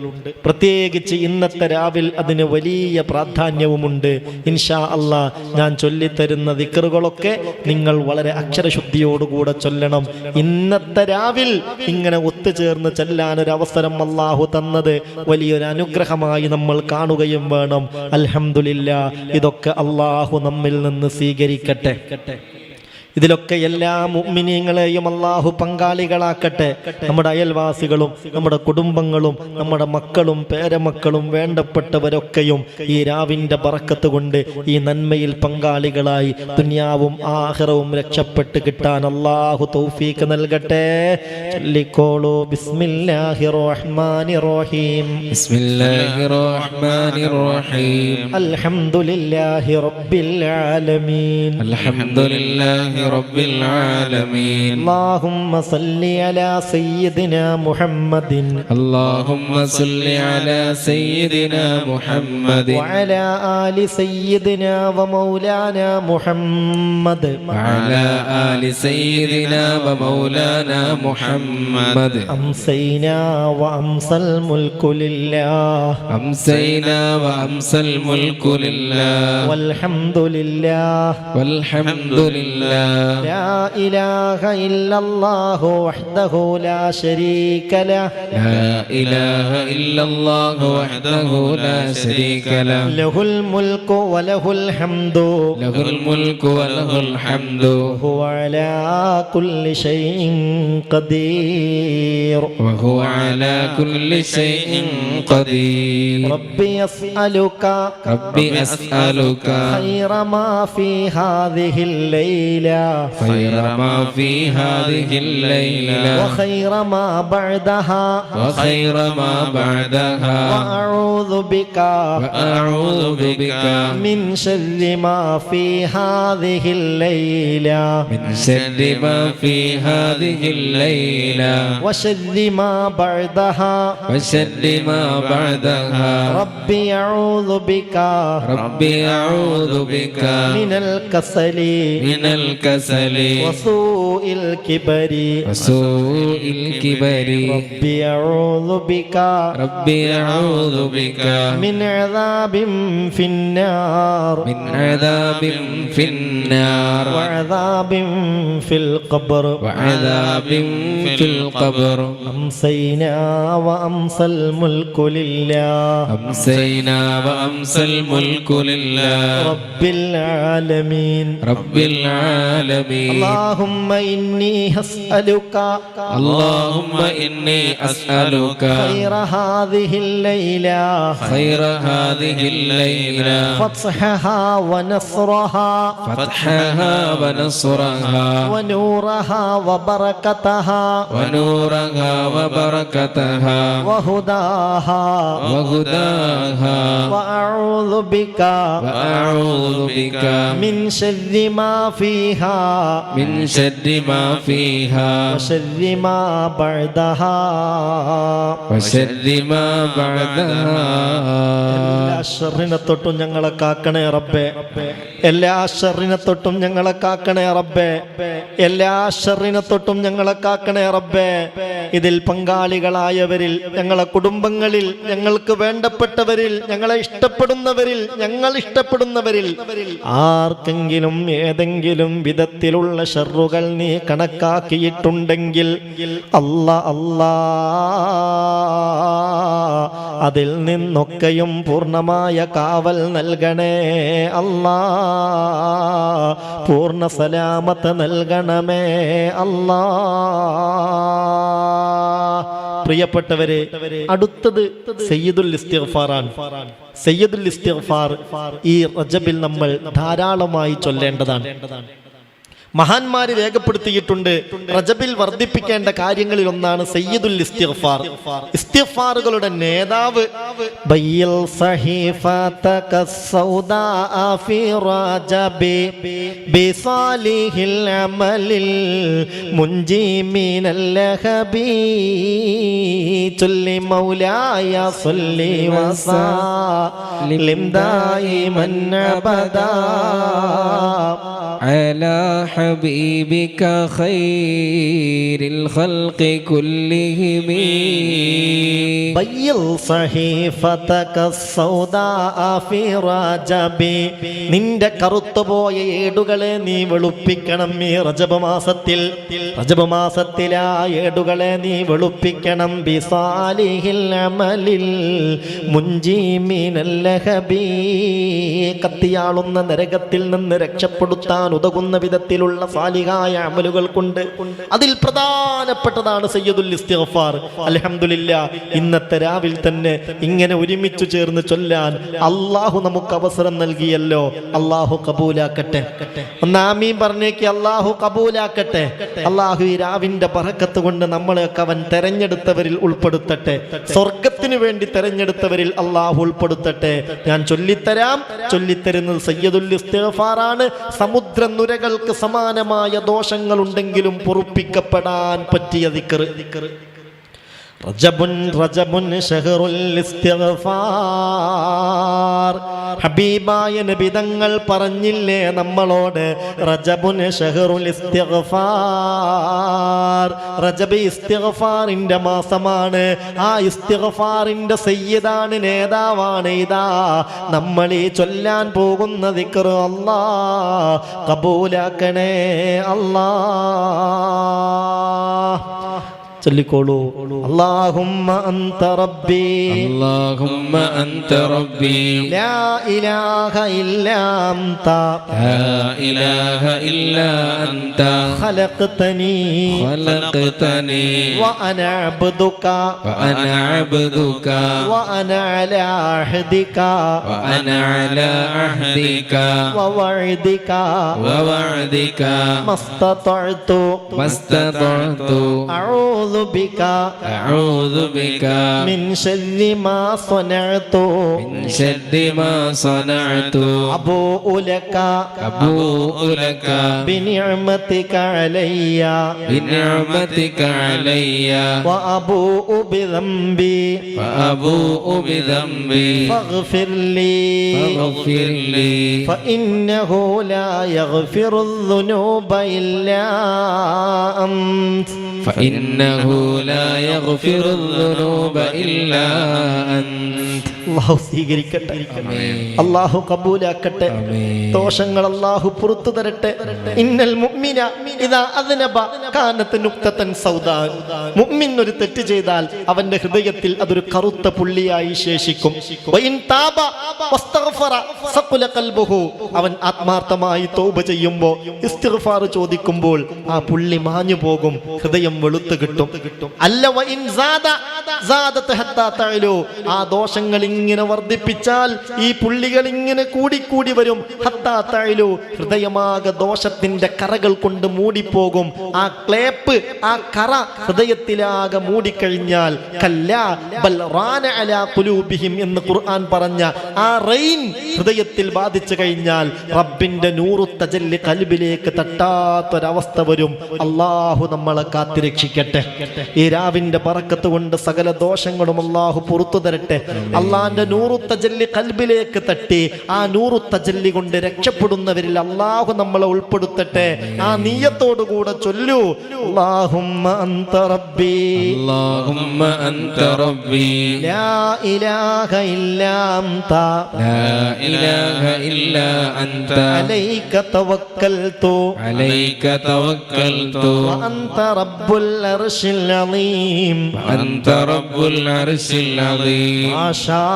പ്രത്യേകിച്ച് ഇന്നത്തെ രാവിൽ അതിന് വലിയ പ്രാധാന്യവുമുണ്ട്. ഇൻഷാ അല്ലാ ഞാൻ ചൊല്ലിത്തരുന്ന ദിക്റുകളൊക്കെ നിങ്ങൾ വളരെ അക്ഷരശുദ്ധിയോടുകൂടെ ചൊല്ലണം. ഇന്നത്തെ രാവിൽ ഇങ്ങനെ ഒത്തുചേർന്ന് ചെല്ലാൻ ഒരു അവസരം അല്ലാഹു തന്നത് വലിയൊരു അനുഗ്രഹമായി നമ്മൾ കാണുകയും വേണം. അൽഹംദുലില്ലാഹ്, ഇതൊക്കെ അല്ലാഹു നമ്മിൽ നിന്ന് സ്വീകരിക്കട്ടെ. ഇതിലൊക്കെ എല്ലാ മുഅ്മിനീങ്ങളെയും അല്ലാഹു പങ്കാളികളാക്കട്ടെ. നമ്മുടെ അയൽവാസികളും നമ്മുടെ കുടുംബങ്ങളും നമ്മുടെ മക്കളും പേരമക്കളും വേണ്ടപ്പെട്ടവരൊക്കെയും ഈ രാവിന്റെ ബറക്കത്ത് കൊണ്ട് ഈ നന്മയിൽ പങ്കാളികളായി ദുനിയാവും ആഖിറവും രക്ഷപ്പെട്ട് കിട്ടാൻ അല്ലാഹു തൗഫീഖ് നൽകട്ടെ. ചൊല്ലിക്കോളൂ ബിസ്മില്ലാഹിർ റഹ്മാനിർ റഹീം. ബിസ്മില്ലാഹിർ റഹ്മാനിർ റഹീം. അൽഹംദുലില്ലാഹി റബ്ബിൽ ആലമീൻ. അൽഹംദുലില്ലാഹി റബ്ബിൽ ആലമീൻ. اللهم صل على سيدنا محمد. اللهم صل على سيدنا محمد وعلى آل سيدنا ومولانا محمد. وعلى آل سيدنا ومولانا محمد. أمسينا وأمسى الملك لله. أمسينا وأمسى الملك لله. والحمد لله. والحمد لله. لا إله إلا الله وحده لا شريك له. لا إله إلا الله وحده لا شريك له. له الملك وله الحمد. له الملك وله الحمد. وهو على كل شيء قدير. وهو على كل شيء قدير. ربي أسألك. ربي أسألك خير ما في هذه الليلة. خير ما في هذه الليلة. وخير ما بعدها. وخير ما بعدها. وأعوذ بك. وأعوذ بك من شر ما في هذه الليلة. من شر ما في هذه الليلة. وشر ما بعدها. وشر ما بعدها. ربي أعوذ بك. ربي أعوذ بك من الكسل. من الكسل وسوء الكبر. وسوء الكبر. ربي أعوذ بك. ربي أعوذ بك من عذاب في النار. من عذاب في النار. وعذاب في القبر. وعذاب في القبر. أمسينا وأمسى الملك لله. أمسينا وأمسى الملك لله. رب العالمين. رب العالمين. اللهم إني أسألك. اللهم إني أسألك خير هذه الليلة. خير هذه الليلة. فتحها ونصرها. فتحها ونصرها. ونورها وبركتها. ونورها وبركتها. وهداها. وهداها. وأعوذ بك. وأعوذ بك من شر ما فيها. من شر ما فيها. وشر ما بعدها. وشر ما بعدها. എല്ലാ ശർറിനെ തൊട്ടും ഞങ്ങളെ കാക്കണേ റബ്ബേ. എല്ലാ ശർറിനെ തൊട്ടും ഞങ്ങളെ കാക്കണേ റബ്ബേ. എല്ലാ ശർറിനെ തൊട്ടും ഞങ്ങളെ കാക്കണേ റബ്ബേ. ഇതിൽ പങ്കാളികളായവരിൽ, ഞങ്ങളെ കുടുംബങ്ങളിൽ, ഞങ്ങൾക്ക് വേണ്ടപ്പെട്ടവരിൽ, ഞങ്ങളെ ഇഷ്ടപ്പെടുന്നവരിൽ, ഞങ്ങൾ ഇഷ്ടപ്പെടുന്നവരിൽ ആർക്കെങ്കിലും ഏതെങ്കിലും വിധത്തിലുള്ള ശർറുകൾ നീ കണക്കാക്കിയിട്ടുണ്ടെങ്കിൽ അല്ലാ അതിൽ നിന്നൊക്കെയും പൂർണ്ണമായ കാവൽ നൽകണേ അല്ലാ. പൂർണ്ണ സലാമത്ത് നൽകണമേ അല്ലാ. പ്രിയപ്പെട്ടവരെ, അടുത്തത് സയ്യിദുൽ ഇസ്തിഗ്ഫാറാണ്. സയ്യിദുൽ ഇസ്തിഗ്ഫാർ ഈ റജബിൽ നമ്മൾ ധാരാളമായി ചൊല്ലേണ്ടതാണ്. മഹാന്മാര് രേഖപ്പെടുത്തിയിട്ടുണ്ട്, റജബിൽ വർദ്ധിപ്പിക്കേണ്ട കാര്യങ്ങളിൽ ഒന്നാണ് സയ്യിദുൽ ഇസ്തിഗ്ഫാർ. ഇസ്തിഗ്ഫാറുകളുടെ നേതാവ് ബയ്യിൽ സഹീഫതക സൗദാ ഫി റജബി ബിസാലിഹിൽ അമലിൽ മുൻജി മിനൽ ലഹബി ചൊല്ലി മൗലായ സല്ലി വസല്ലിം ദായിമൻ അബദാ. على حبيبك خير الخلق كلهم ബയ്യിൽ സഹീഫതക സൗദാ ഫി റജബി, നിന്റെ കറുത്തുപോയ ഏടുകളെ നീ വെളുപ്പിക്കണം ഈ റജബ് മാസത്തിൽ. റജബ് മാസത്തിലെ ആ ഏടുകളെ നീ വെളുപ്പിക്കണം. ബിസാലിഹിൽ അമലിൽ മുൻജി മിനൽ ലഹബി, കത്തിയാളുന്ന നരകത്തിൽ നിന്ന് രക്ഷപ്പെടുത്താൻ ഉതകുന്ന വിധത്തിലുള്ള സാലിഹായ അമലുകൾ കൊണ്ട്. അതിൽ പ്രധാനപ്പെട്ടതാണ് സയ്യിദുൽ ഇസ്തിഗ്ഫാർ. അൽഹംദുലില്ലാ, ഇന്നത്തെ രാവിൽ തന്നെ ഇങ്ങനെ ഒരുമിച്ച് ചേർന്ന് ചൊല്ലാൻ അള്ളാഹു നമുക്ക് അവസരം നൽകിയല്ലോ. അള്ളാഹു കബൂലാക്കട്ടെ. ആമീൻ പറഞ്ഞേക്ക്. അള്ളാഹു കബൂലാക്കട്ടെ. അള്ളാഹു ഈ രാവിന്റെ ബറക്കത്ത് കൊണ്ട് നമ്മളെയൊക്കെ അവൻ തെരഞ്ഞെടുത്തവരിൽ ഉൾപ്പെടുത്തട്ടെ. സ്വർഗത്തിന് വേണ്ടി തെരഞ്ഞെടുത്തവരിൽ അള്ളാഹു ഉൾപ്പെടുത്തട്ടെ. ഞാൻ ചൊല്ലിത്തരുന്നത് സയ്യിദുൽ ഇസ്തിഗ്ഫാറാണ്. സമുദ്ര നുരകൾക്ക് സമാനമായ ദോഷങ്ങൾ ഉണ്ടെങ്കിലും പൊറുപ്പിക്കപ്പെടാൻ പറ്റിയ ദിക്ർ. റജബുൻ ഷഹറുൽ ഇസ്തിഗ്ഫാർ. ഹബീബായ നബി തങ്ങൾ പറഞ്ഞില്ലേ നമ്മളോട്, റജബുൻ ഷഹറുൽ ഇസ്തിഗ്ഫാർ. റജബ് ഇസ്തിഗ്ഫാറിന്റെ മാസമാണ്. ആ ഇസ്തിഗ്ഫാറിന്റെ സയ്യിദാണ്, നേതാവാണ്. ഇതാ നമ്മൾ ഈ ചൊല്ലാൻ പോകുന്ന ദിക്ർ അല്ലാഹ് കബൂലാക്കണേ അല്ലാഹ്. ചൊല്ലിക്കോളൂ. അല്ലാഹുമ്മ അൻത റബ്ബി, اللهم أنت ربي ലാ ഇലാഹ ഇല്ലാ അൻത, لا إله إلا أنت ഖലഖ്തനി خلقتني വഅന അബ്ദുക وأنا عبدك വഅന അലാ അഹ്ദിക وأنا على عهدك വവഅദിക ووعدك മസ്തതഅതു ما استطعت അഊദു ബിക أعوذ بك മിൻ ശർരി മാ സ്വനഅതു من شر ما صنعت അബൂഉ ലക أبوء لك ബിനിഅമതിക അലയ്യ بنعمتك علي وأبوء بذنبي وأبوء بذنبي فاغفر لي فاغفر لي فإنه لا يغفر الذنوب إلا أنت فإنه لا يغفر الذنوب إلا أنت അല്ലാഹു സ്വീകരിക്കട്ടെ. അല്ലാഹു കബൂലാക്കട്ടെ. ദോഷങ്ങൾ അല്ലാഹു പുറത്തു തരട്ടെ. ഇന്നൽ മുഅ്മിന ഇദാ അദ്നബ കാനത് നുക്തതൻ സൗദാ. മുഅ്മിൻ ഒരു തെറ്റ് ചെയ്താൽ അവന്റെ ഹൃദയത്തിൽ അതൊരു കറുത്ത പുള്ളിയായി ശേഷിക്കും. വഇൻ താബ വസ്തഗ്ഫറ സഖല ഖൽബുഹു, അവൻ ആത്മാർത്ഥമായി തൗബ ചെയ്യുമ്പോൾ, ഇസ്തിഗ്ഫാർ ചോദിക്കുമ്പോൾ ആ പുള്ളി മാഞ്ഞു പോകും, ഹൃദയം വെളുത്തു കിട്ടും. അല്ല വഇൻ സാദത ഹത്താ തഅലു, ആ ദോഷങ്ങൾ ഇങ്ങനെ വർദ്ധിപ്പിച്ചാൽ ഈ പുള്ളികൾ ഇങ്ങനെ കൂടിക്കൂടി വരും. ഹത്താ തഅലു, ഹൃദയമാകെ ദോഷത്തിന്റെ കറകൾ കൊണ്ട് മൂടിപ്പോകും. ആ ക്ലേപ്പ്, ആ കറ ഹൃദയത്തിലാകെ മൂടിക്കഴിഞ്ഞാൽ കല്ലാ ബൽ റാന അലാ ഖുലൂബിഹിം എന്ന് ഖുർആൻ പറഞ്ഞ ആ റെയിൻ ഹൃദയത്തിൽ ബാധിച്ചു കഴിഞ്ഞാൽ റബ്ബിന്റെ നൂറു തജല്ലി ഖൽബിലേക്ക് തട്ടാത്തൊരവസ്ഥ വരും. അല്ലാഹു നമ്മളെ കാത്തിരക്ഷിക്കട്ടെ. ഈ രാവിന്റെ ബറക്കത്ത് കൊണ്ട് സകല ദോഷങ്ങളും അല്ലാഹു പുറത്തു തരട്ടെ. അള്ളാന്റെ നൂറു തജല്ലി ഖൽബിലേക്ക് തട്ടി ആ നൂറു തജല്ലി കൊണ്ട് രക്ഷപ്പെടുന്നവരിൽ അല്ലാഹു നമ്മളെ ഉൾപ്പെടുത്തട്ടെ. ആ നിയ്യത്തോടുകൂടെ ചൊല്ലൂ. അല്ലാഹുമ്മ അൻത റബ്ബി, اللهم أنت ربي ലാ ഇലാഹ ഇല്ലാ അൻത, لا إله إلا أنت അലൈക തവക്കൽതു عليك توكلت വഅൻത റബ്ബുൽ അർശിൽ അളീം. أنت رب العرش العظيم മാ ഷാ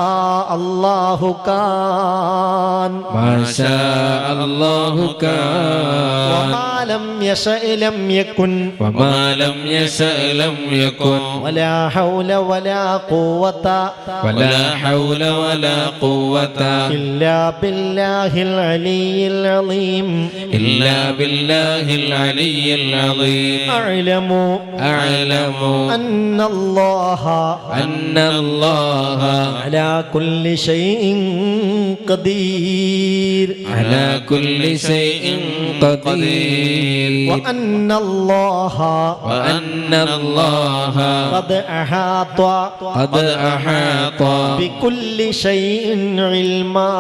അല്ലാഹു കാൻ ما شاء الله كان വമാ ലം യശഅ ലം യകുൻ وما لم يشأ لم يكن വലാ ഹൗല വലാ ഖുവത ولا حول ولا قوة ഇല്ലാ ബില്ലാഹിൽ അലിയിൽ അളീം. إلا بالله العلي العظيم അഅലമു أعلم അന്നല്ലാഹ أن الله അലാ على كل شيء قدير على كل شيء قدير وأن الله قد أحاط بكل شيء علما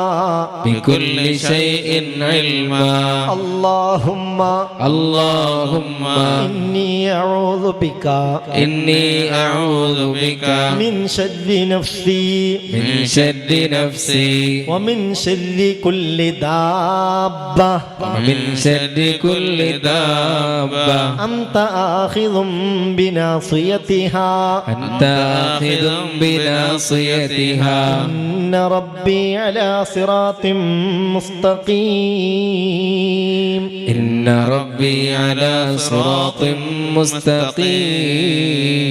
بكل شيء علما اللهم إني أعوذ بك من شر نفسي ومن شر كل دابة أنت آخذ بناصيتها إن ربي على صراط مستقيم إن ربي على صراط مستقيم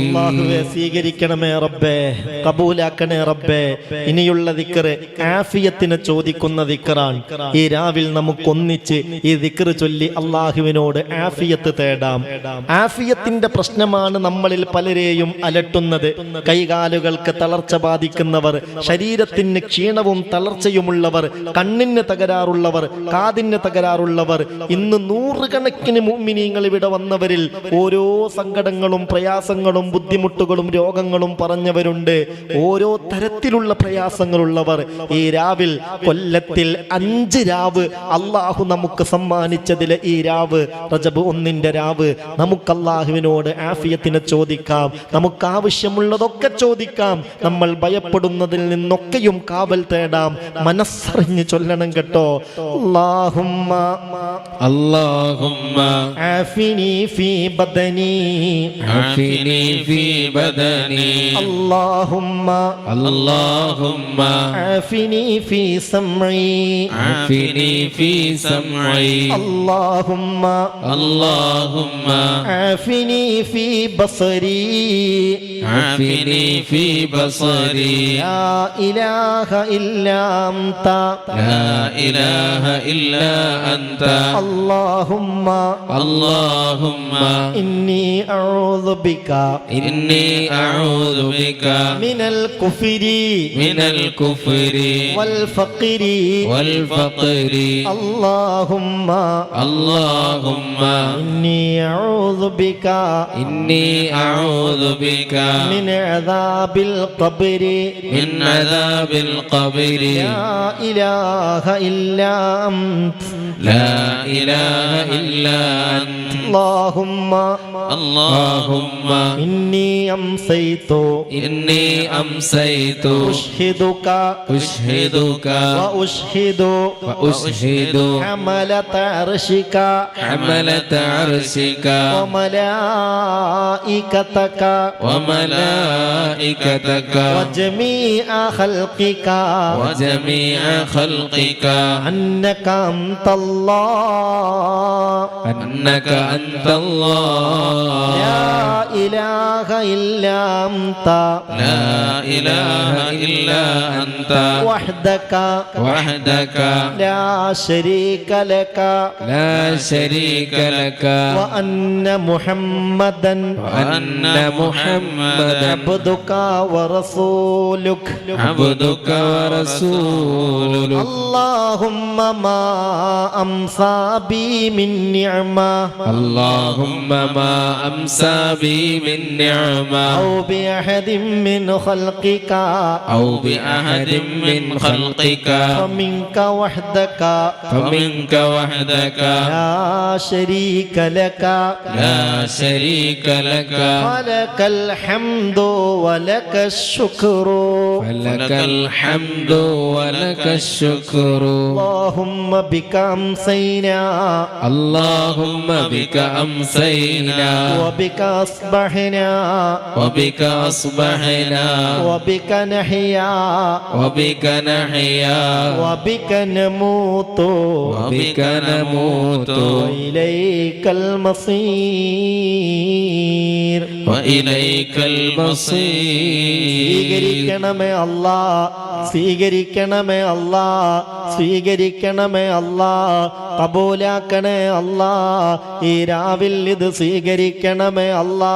അല്ലാഹുവേ സ്വീകരിക്കണമേ റബ്ബേ, കബൂലാക്കണേ റബ്ബേ. ഇനിയുള്ള ദിക്റ് ആഫിയത്തിനെ ചോദിക്കുന്ന ദിക്റാണ്. ഈ രാവിൽ നമുക്കൊന്നിച്ച് ഈ ദിക്റ് ചൊല്ലി അള്ളാഹുവിനോട് ആഫിയത്ത് തേടാം. ആഫിയത്തിന്റെ പ്രശ്നമാണ് നമ്മളിൽ പലരെയും അലട്ടുന്നത്. കൈകാലുകൾക്ക് തളർച്ച ബാധിക്കുന്നവർ, ശരീരത്തിന് ക്ഷീണവും തളർച്ചയുമുള്ളവർ, കണ്ണിന് തകരാറുള്ളവർ, കാതിന് തകരാറുള്ളവർ, ഇന്ന് നൂറുകണക്കിന് മുഅ്മിനീങ്ങൾ ഇവിടെ വന്നവരിൽ ഓരോ സങ്കടങ്ങളും പ്രയാസങ്ങളും ബുദ്ധിമുട്ടുകളും രോഗങ്ങളും പറഞ്ഞവരുണ്ട്. ഓരോ തരത്തിലുള്ള പ്രയാസങ്ങളുള്ളവർ ഈ രാവിൽ, കൊല്ലത്തിൽ 5 രാവ് അള്ളാഹു നമുക്ക് സമ്മാനിച്ചതിലെ ഈ രാവ്, റജബ് 1 രാവ്, നമുക്ക് അള്ളാഹുവിനോട് ആഫിയത്തിനെ ചോദിക്കാം. നമുക്ക് ആവശ്യമുള്ളതൊക്കെ ചോദിക്കാം. നമ്മൾ ഭയപ്പെടുന്നതിൽ നിന്നൊക്കെയും കാവൽ തേടാം. മനസ്സറിഞ്ഞ് ചൊല്ലണം കേട്ടോ. അല്ലാഹുമ്മ ആഫിനി ഫീ ബദനി في بدني اللهم عافني في سمعي في سمعي اللهم عافني في بصري في بصري لا إله إلا أنت اللهم إني أعوذ بك من الكفر والفقر اللهم إني أعوذ بك من عذاب القبر لا إله إلا أنت اللهم إني أمسيت أشهدك وأشهد حملة عرشك وملائكتك وجميع خلقك أنك أنت الله لا إله إلا أنت وحدك لا شريك لك وأن محمدا عبدك ورسولك اللهم ما أمسى بي من نعمة أو بأحد من خلقك فمنك وحدك لا شريك لك ولك الحمد ولك الشكر اللهم بك أمسينا وبك أصبحنا وبك نحيا وبك نموت وإليك المصير സ്വീകരിക്കണമേ അല്ലാ. സ്വീകരിക്കണമേ അല്ലാ, സ്വീകരിക്കണമേ അല്ലാ, കബൂലാക്കണേ അല്ലാ, ഈ രാവിൽ ഇത് സ്വീകരിക്കണമേ അല്ലാ.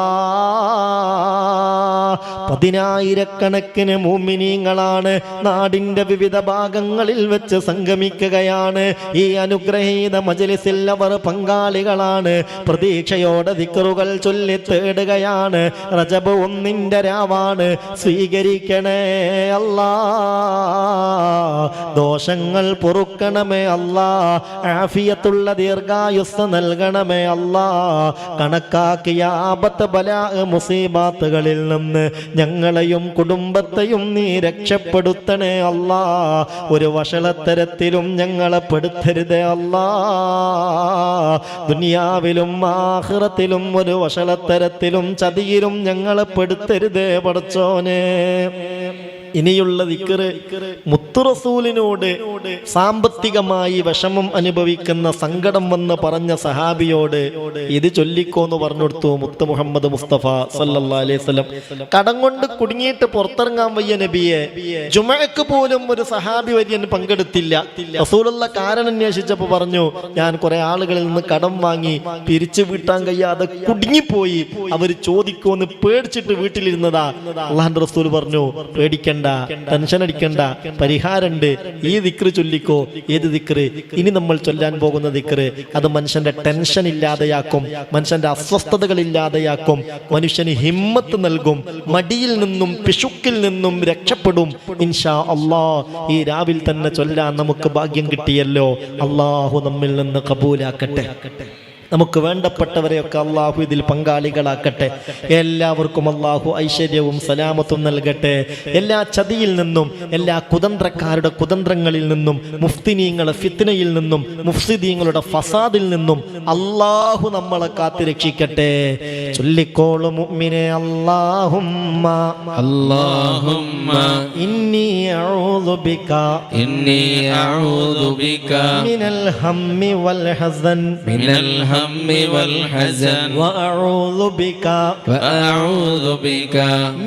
പതിനായിരക്കണക്കിന് മുഅ്മിനീങ്ങളാണ് നാടിന്റെ വിവിധ ഭാഗങ്ങളിൽ വെച്ച് സംഗമിക്കുകയാണ്. ഈ അനുഗ്രഹീത മജ്‌ലിസിൽ അവർ പങ്കാളികളാണ്. പ്രതീക്ഷയോടെ ദിക്റുകൾ ചൊല്ലി തേടുകയാണ്. റജബ് 1 രാവാണ്. സ്വീകരിക്കണേ അല്ലാ, ദോഷങ്ങൾ പൊറുക്കണമേ അല്ലാ, ആഫിയത്തുള്ള ദീർഘായുസ്സ് നൽകണമേ അല്ലാ. കണക്കാക്കിയ ആപത്ത് ബലാ മുസീബാത്തുകളിൽ നിന്ന് ഞങ്ങളെയും കുടുംബത്തെയും നീ രക്ഷപ്പെടുത്തണേ അല്ലാ. ഒരു വഷളത്തരത്തിലും ഞങ്ങളെ പെടുത്തരുതേ അല്ലാ. ദുനിയാവിലും ആഖിറത്തിലും ഒരു വഷളത്തരത്തിലും ചതിയിലും ഞങ്ങളെ പെടുത്തരുതേ പടച്ചോനെ. ഇനിയുള്ള ദിക്റ് മുത്തു റസൂലിനോട് സാമ്പത്തികമായി വിഷമം അനുഭവിക്കുന്ന സങ്കടം വന്ന് പറഞ്ഞ സഹാബിയോട് ഇത് ചൊല്ലിക്കോന്ന് പറഞ്ഞു കൊടുത്തു മുത്ത് മുഹമ്മദ് മുസ്തഫ സല്ലല്ലാഹു അലൈഹി വസല്ലം. കടം കൊണ്ട് കുടുങ്ങിയിട്ട് പുറത്തിറങ്ങാൻ വയ്യ നബിയെ. ജുമഅക്ക് പോലും ഒരു സഹാബി വര്യൻ പങ്കെടുത്തില്ല. റസൂലുള്ള കാരണം അന്വേഷിച്ചപ്പോൾ പറഞ്ഞു, ഞാൻ കുറെ ആളുകളിൽ നിന്ന് കടം വാങ്ങി പിരിച്ചു വീട്ടാൻ കഴിയാതെ കുടുങ്ങിപ്പോയി, അവർ ചോദിക്കുമെന്ന് പേടിച്ചിട്ട് വീട്ടിലിരുന്നതാ. അല്ലാഹുവിന്റെ റസൂൽ പറഞ്ഞു, പേടിക്കണ്ട, ടെൻഷൻ അടിക്കണ്ട, പരിഹാരമുണ്ട്. ഈ ദിക്റ് ചൊല്ലിക്കോ. ഏത് ദിക്റ്? ഇനി നമ്മൾ ചൊല്ലാൻ പോകുന്ന ദിക്റ് അത് മനുഷ്യന്റെ ടെൻഷൻ ഇല്ലാതെയാക്കും, മനുഷ്യന്റെ അസ്വസ്ഥതകൾ ഇല്ലാതെയാക്കും, മനുഷ്യന് ഹിമ്മത്ത് നൽകും, മടിയിൽ നിന്നും പിശുക്കിൽ നിന്നും രക്ഷപ്പെടും. ഇൻഷാ അല്ലാഹ് ഈ രാവിൽ തന്നെ ചൊല്ലാൻ നമുക്ക് ഭാഗ്യം കിട്ടിയല്ലോ. അല്ലാഹു നമ്മിൽ നിന്ന് കബൂലാക്കട്ടെ. നമുക്ക് വേണ്ടപ്പെട്ടവരെയൊക്കെ അള്ളാഹു ഇതിൽ പങ്കാളികളാക്കട്ടെ. എല്ലാവർക്കും അള്ളാഹു ഐശ്വര്യവും സലാമത്തും നൽകട്ടെ. എല്ലാ ചതിയിൽ നിന്നും, എല്ലാ കുതന്ത്രക്കാരുടെ കുതന്ത്രങ്ങളിൽ നിന്നും, മുഫ്തിനീങ്ങളുടെ ഫിത്നയിൽ നിന്നും, മുഫ്സിദീങ്ങളുടെ ഫസാദിൽ നിന്നും അള്ളാഹു നമ്മളെ കാത്ത് രക്ഷിക്കട്ടെ. ചൊല്ലിക്കോളു മുഅ്മിനെ അല്ലാഹുമ്മ اللهم ഇന്നി അഊദു ബിക മിനൽ ഹമ്മി വൽ ഹസൻ من الهم والحزن وأعوذ بك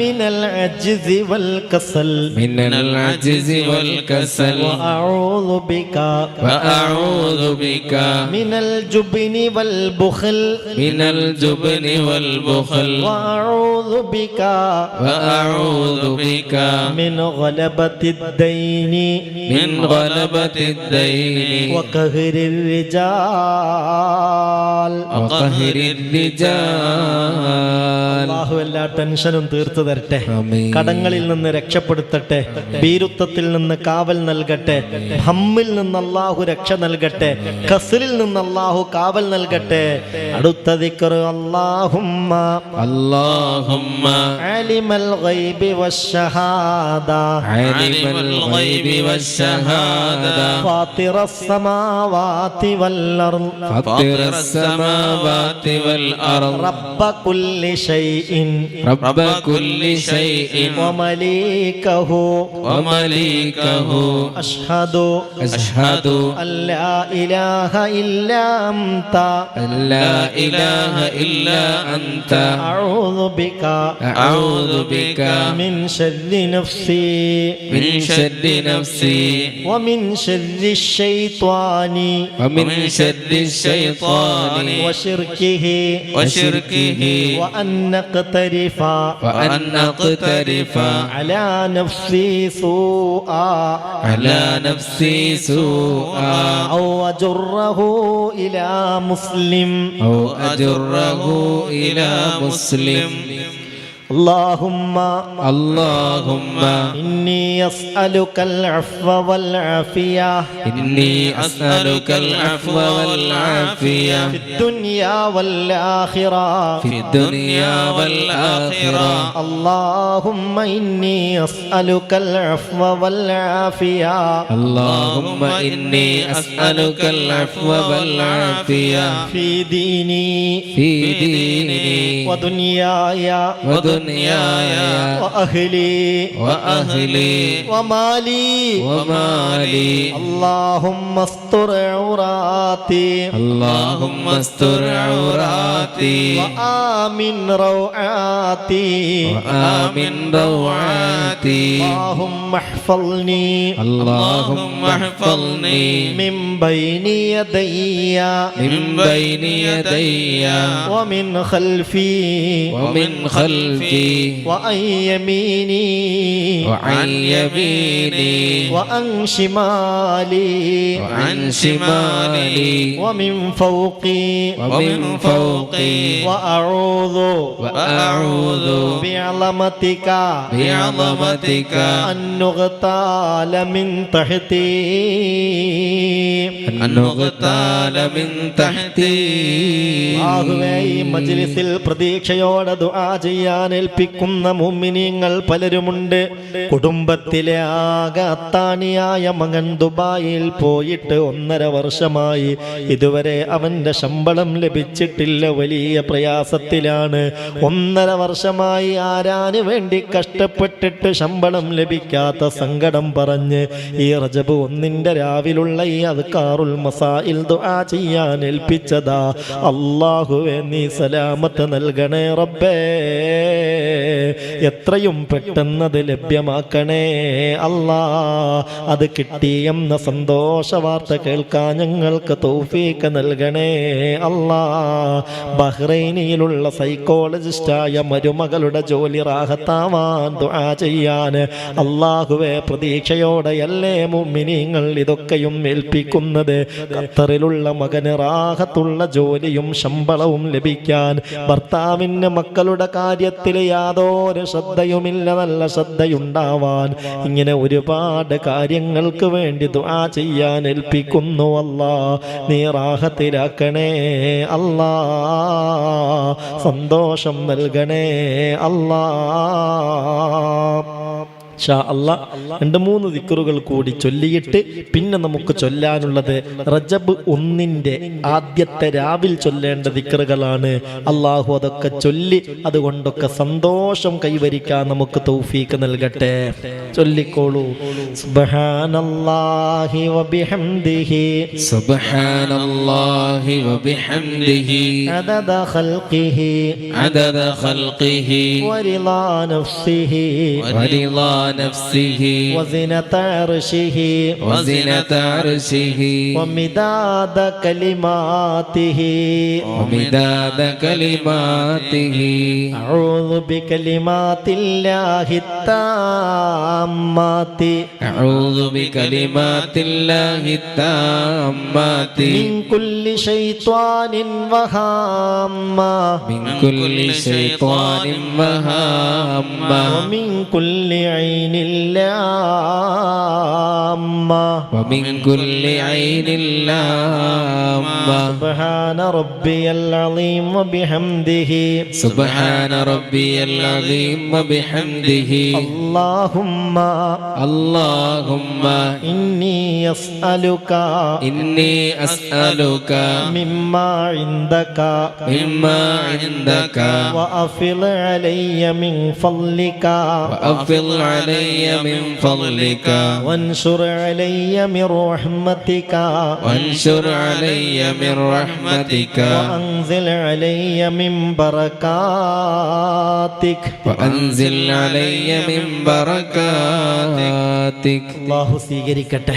من العجز والكسل من العجز والكسل وأعوذ بك من الجبن والبخل من الجبن والبخل وأعوذ بك من غلبة الدين من غلبة الدين وقهر الرجال وقهر الرجال. അല്ലാഹു എല്ലാ ടെൻഷനും തീർത്തു തരട്ടെ. ആമീൻ. കടങ്ങളിൽ നിന്ന് രക്ഷപ്പെടുത്തട്ടെ. ഭീരുത്വത്തിൽ നിന്ന് കാവൽ നൽകട്ടെ. ഹമ്മിൽ നിന്ന് അല്ലാഹു രക്ഷ നൽകട്ടെ. കസ്റിൽ നിന്ന് അല്ലാഹു കാവൽ നൽകട്ടെ. അടുത്ത ദിക്ർ അല്ലാഹുമ്മ اللهم عالم الغيب والشهادة عالم الغيب والشهادة فاطر السماوات والأرض فاطر السماوات والأرض رب كل شيء رب كل شيء ومليكه ومليكه أشهد أشهد أن لا إله إلا أنت أن لا إله إلا أنت أعوذ بك أعوذ بك من شر نفسي من شر نفسي ومن شر الشيطان ومن شر الشيطان وشركه وأن نقترف وأن نقترف على نفسي سوءا على نفسي سوءا أو أجره إلى مسلم أو أجره إلى مسلم. اللهم إني أسألك العفو والعافية إني أسألك العفو والعافية في الدنيا والآخرة في الدنيا والآخرة. اللهم إني أسألك العفو والعافية اللهم إني أسألك العفو والعافية في ديني في ديني ودنياي دنياي وأهلي وأهلي ومالي ومالي اللهم استر عوراتي اللهم استر عوراتي وآمن روعاتي وآمن روعاتي اللهم احفظني اللهم احفظني من بين يدي من بين يدي ومن خلفي ومن خلفي وعن يميني وعن يميني وعن شمالي وعن شمالي ومن فوقي ومن فوقي وأعوذ بعظمتك بعظمتك أن نغتال من تحتي أن نغتال من تحتي അല്ലാഹുവേ, ഈ മജ്ലിസിൽ പ്രതീക്ഷയോടെ ദുആ ചെയ്യാൻ ഏൽപ്പിക്കുന്ന മുഅ്മിനീങ്ങൾ പലരുമുണ്ട്. കുടുംബത്തിലെ ആകെ അത്താണിയായ മകൻ ദുബായിൽ പോയിട്ട് 1.5 വർഷമായി. ഇതുവരെ അവന്റെ ശമ്പളം ലഭിച്ചിട്ടില്ല. വലിയ പ്രയാസത്തിലാണ്. 1.5 വർഷമായി ആരാന് വേണ്ടി കഷ്ടപ്പെട്ടിട്ട് ശമ്പളം ലഭിക്കാത്ത സങ്കടം പറഞ്ഞ് ഈ റജബ് 1 രാവിലുള്ള ഈ അദ്കാറുൽ മസായിൽ ദുആ ചെയ്യാൻ ഏൽപ്പിച്ചതാ. അല്ലാഹുവേ, നീ സലാമത്ത് നൽകണേ റബ്ബേ. എത്രയും പെട്ടെന്നത് ലഭ്യമാക്കണേ അല്ലാ. അത് കിട്ടിയെന്ന സന്തോഷ വാർത്ത കേൾക്കാൻ ഞങ്ങൾക്ക് തൗഫീഖ് നൽകണേ അല്ലാ. ബഹ്റൈനിലുള്ള സൈക്കോളജിസ്റ്റായ മരുമകളുടെ ജോലി റാഹത്താവാൻ ദുആ ചെയ്യാൻ അല്ലാഹുവേ പ്രതീക്ഷയോടെയല്ലേ മുഅ്മിനീങ്ങൾ ഇതൊക്കെയും ഏൽപ്പിക്കുന്നത്. ഖത്തറിലുള്ള മകന് റാഹത്തുള്ള ജോലിയും ശമ്പളവും ലഭിക്കാൻ, ഭർത്താവിന് മക്കളുടെ കാര്യത്തിൽ യാതൊരു ശ്രദ്ധയുമില്ല, നല്ല ശ്രദ്ധയുണ്ടാവാൻ, ഇങ്ങനെ ഒരുപാട് കാര്യങ്ങൾക്ക് വേണ്ടി ദുആ ചെയ്യാൻ ഏൽപ്പിക്കുന്നു. അല്ലാ, നീ റാഹത്തിലാക്കണേ അല്ലാ. സന്തോഷം നൽകണേ അല്ലാ. ഇൻഷാ അല്ലാഹ് 2-3 ദിക്റുകൾ കൂടി ചൊല്ലിയിട്ട് പിന്നെ നമുക്ക് ചൊല്ലാനുള്ളത് റജബ് 1 ആദ്യത്തെ രാവിൽ ചൊല്ലേണ്ട ദിക്റുകളാണ്. അള്ളാഹു അതൊക്കെ ചൊല്ലി അതുകൊണ്ടൊക്കെ സന്തോഷം കൈവരിക്കാൻ നമുക്ക് തൗഫീഖ് നൽകട്ടെ. ചൊല്ലിക്കോളൂ. സുബ്ഹാനല്ലാഹി വബിഹംദിഹി സുബ്ഹാനല്ലാഹി വബിഹംദിഹി അദദ ഖൽഖിഹി അദദ ഖൽഖിഹി വരിളാ നഫ്സിഹി വരിളാ نفسه وزنة عرشه وزنة عرشه ومداد كلماته ومداد كلماته أعوذ بكلمات الله التامات أعوذ بكلمات الله التامات من كل شيطان وهامة من كل شيطان وهامة ومن كل عين لامة ومن كل عين لامة سبحان ربي العظيم وبحمده سبحان ربي العظيم وبحمده اللهم اللهم إني أسألك إني أسألك مما عندك مما عندك وأفض علي من فضلك وأفض علي من فضلك وانشر علي من رحمتك وانشر علي من رحمتك وأنزل علي من بركاتك وأنزل علي من بركاتك അള്ളാഹു സ്വീകരിക്കട്ടെ,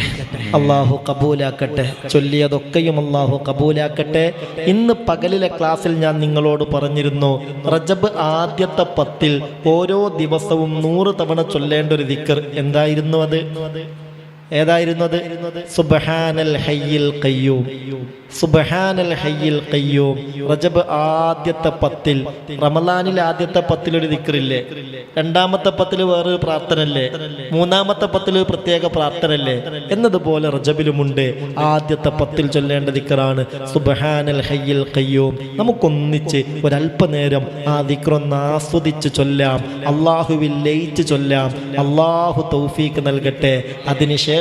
അള്ളാഹു കബൂലാക്കട്ടെ. ചൊല്ലിയതൊക്കെയും അള്ളാഹു കബൂലാക്കട്ടെ. ഇന്ന് പകലിലെ ക്ലാസ്സിൽ ഞാൻ നിങ്ങളോട് പറഞ്ഞിരുന്നു, റജബ് ആദ്യത്തെ 10 ഓരോ ദിവസവും 100 തവണ ചൊല്ലേണ്ട ഒരു ദിക്ർ. എന്തായിരുന്നു അത്? ഏതായിരുന്നു അത്? സുബ്ഹാനൽ ഹയ്യിൽ ഖയ്യൂം, സുബ്ഹാനൽ ഹയ്യിൽ ഖയ്യൂം. റജബ് ആദ്യത്തെ 10, റമളാനിൽ ആദ്യത്തെ 10 ഒരു ദിക്റില്ലേ? രണ്ടാമത്തെ 10 വേറൊരു പ്രാർത്ഥനല്ലേ? മൂന്നാമത്തെ 10 പ്രത്യേക പ്രാർത്ഥനല്ലേ? എന്നതുപോലെ റജബിലുമുണ്ട്. ആദ്യത്തെ 10 ചൊല്ലേണ്ട ദിക്റാണ് സുബ്ഹാനൽ ഹയ്യിൽ ഖയ്യൂം. നമുക്കൊന്നിച്ച് ഒരല്പനേരം ആ ദിക്റൊന്ന് ആസ്വദിച്ച് ചൊല്ലാം, അള്ളാഹുവിൽ ലയിച്ച് ചൊല്ലാം. അള്ളാഹു തൗഫീഖ് നൽകട്ടെ. അതിനുശേഷം